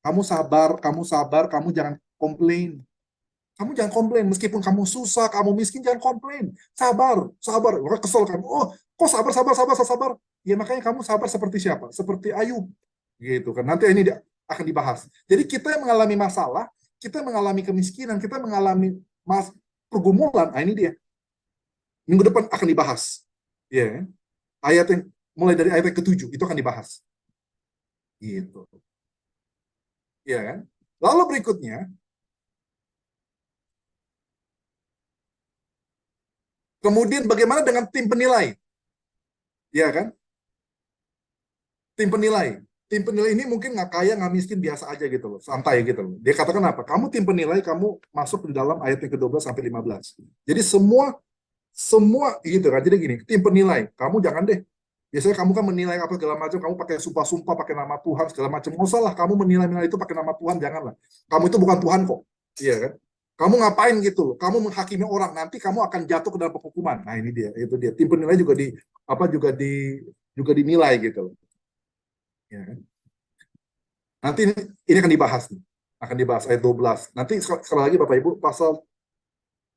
Kamu sabar, kamu sabar, kamu jangan komplain. Kamu jangan komplain, meskipun kamu susah, kamu miskin, jangan komplain. Sabar, sabar. Orang kesel kamu. Oh, kok sabar, sabar, sabar, sabar. Ya makanya kamu sabar seperti siapa? Seperti Ayub. Gitu kan. Nanti ini akan dibahas. Jadi kita yang mengalami masalah, kita mengalami kemiskinan, kita mengalami pergumulan. Nah, ini dia. Minggu depan akan dibahas. Ya. Ayat yang mulai dari ayat yang ke-7 itu akan dibahas. Gitu. Ya kan? Lalu berikutnya, kemudian bagaimana dengan tim penilai? Ya kan? Tim penilai. Tim penilai ini mungkin nggak kaya, nggak miskin, biasa aja gitu loh. Santai gitu loh. Dia katakan apa? Kamu tim penilai, kamu masuk di dalam ayat yang ke-12 sampai 15. Jadi semua gitu kan. Jadi gini, tim penilai. Kamu jangan deh. Biasanya kamu kan menilai apa segala macam, kamu pakai sumpah-sumpah, pakai nama Tuhan, segala macam. Nggak usah lah, kamu menilai itu pakai nama Tuhan, janganlah. Kamu itu bukan Tuhan kok. Iya kan? Kamu ngapain gitu loh? Kamu menghakimi orang, nanti kamu akan jatuh ke dalam hukuman. Nah ini dia, itu dia. Tim penilai juga juga dinilai gitu loh. Ya kan? Nanti ini akan dibahas nih. Akan dibahas ayat 12. Nanti sekali lagi Bapak Ibu, pasal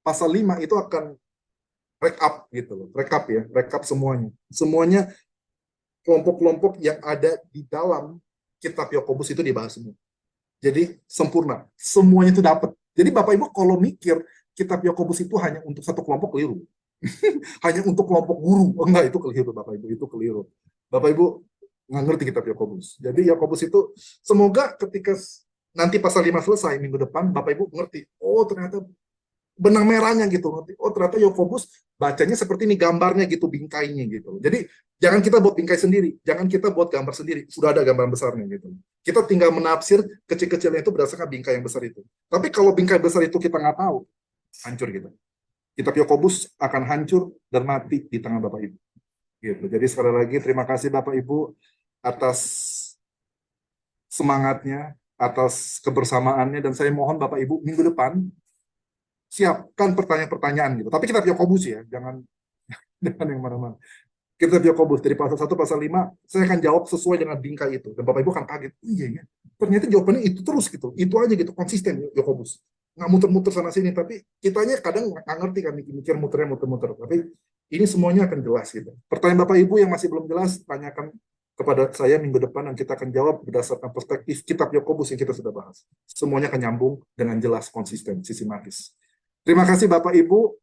5 itu akan rekap gitu loh. Rekap ya, rekap semuanya. Semuanya kelompok-kelompok yang ada di dalam kitab Yakobus itu dibahas semua. Jadi sempurna. Semuanya itu dapat. Jadi Bapak Ibu kalau mikir kitab Yakobus itu hanya untuk satu kelompok, keliru. Hanya untuk kelompok guru. Oh, enggak, itu keliru Bapak Ibu, itu keliru. Bapak Ibu nggak ngerti kitab Yakobus. Jadi Yakobus itu semoga ketika nanti pasal 5 selesai minggu depan, Bapak Ibu ngerti. Oh, ternyata benang merahnya gitu. Oh, ternyata Yakobus bacanya seperti ini, gambarnya gitu, bingkainya gitu. Jadi jangan kita buat bingkai sendiri, jangan kita buat gambar sendiri. Sudah ada gambar besarnya gitu. Kita tinggal menafsir kecil-kecilnya itu berdasarkan bingkai yang besar itu. Tapi kalau bingkai besar itu kita nggak tahu, hancur kita. Kitab Yakobus akan hancur dan mati di tangan Bapak Ibu. Gitu. Jadi sekali lagi terima kasih Bapak Ibu atas semangatnya, atas kebersamaannya, dan saya mohon Bapak Ibu minggu depan siapkan pertanyaan-pertanyaan gitu. Tapi kitab Yakobus ya, jangan yang mana-mana. Kitab Yakobus dari pasal 1 pasal 5, saya akan jawab sesuai dengan bingkai itu. Dan Bapak Ibu akan kaget, iya ya. Ternyata jawabannya itu terus gitu. Itu aja gitu, konsisten Yakobus. Nggak muter-muter sana sini, tapi kitanya kadang nggak ngerti kan, mikir muternya muter-muter. Tapi ini semuanya akan jelas gitu. Pertanyaan Bapak Ibu yang masih belum jelas, tanyakan kepada saya minggu depan, dan kita akan jawab berdasarkan perspektif kitab Yakobus yang kita sudah bahas. Semuanya akan nyambung dengan jelas, konsisten, sistematis. Terima kasih Bapak Ibu.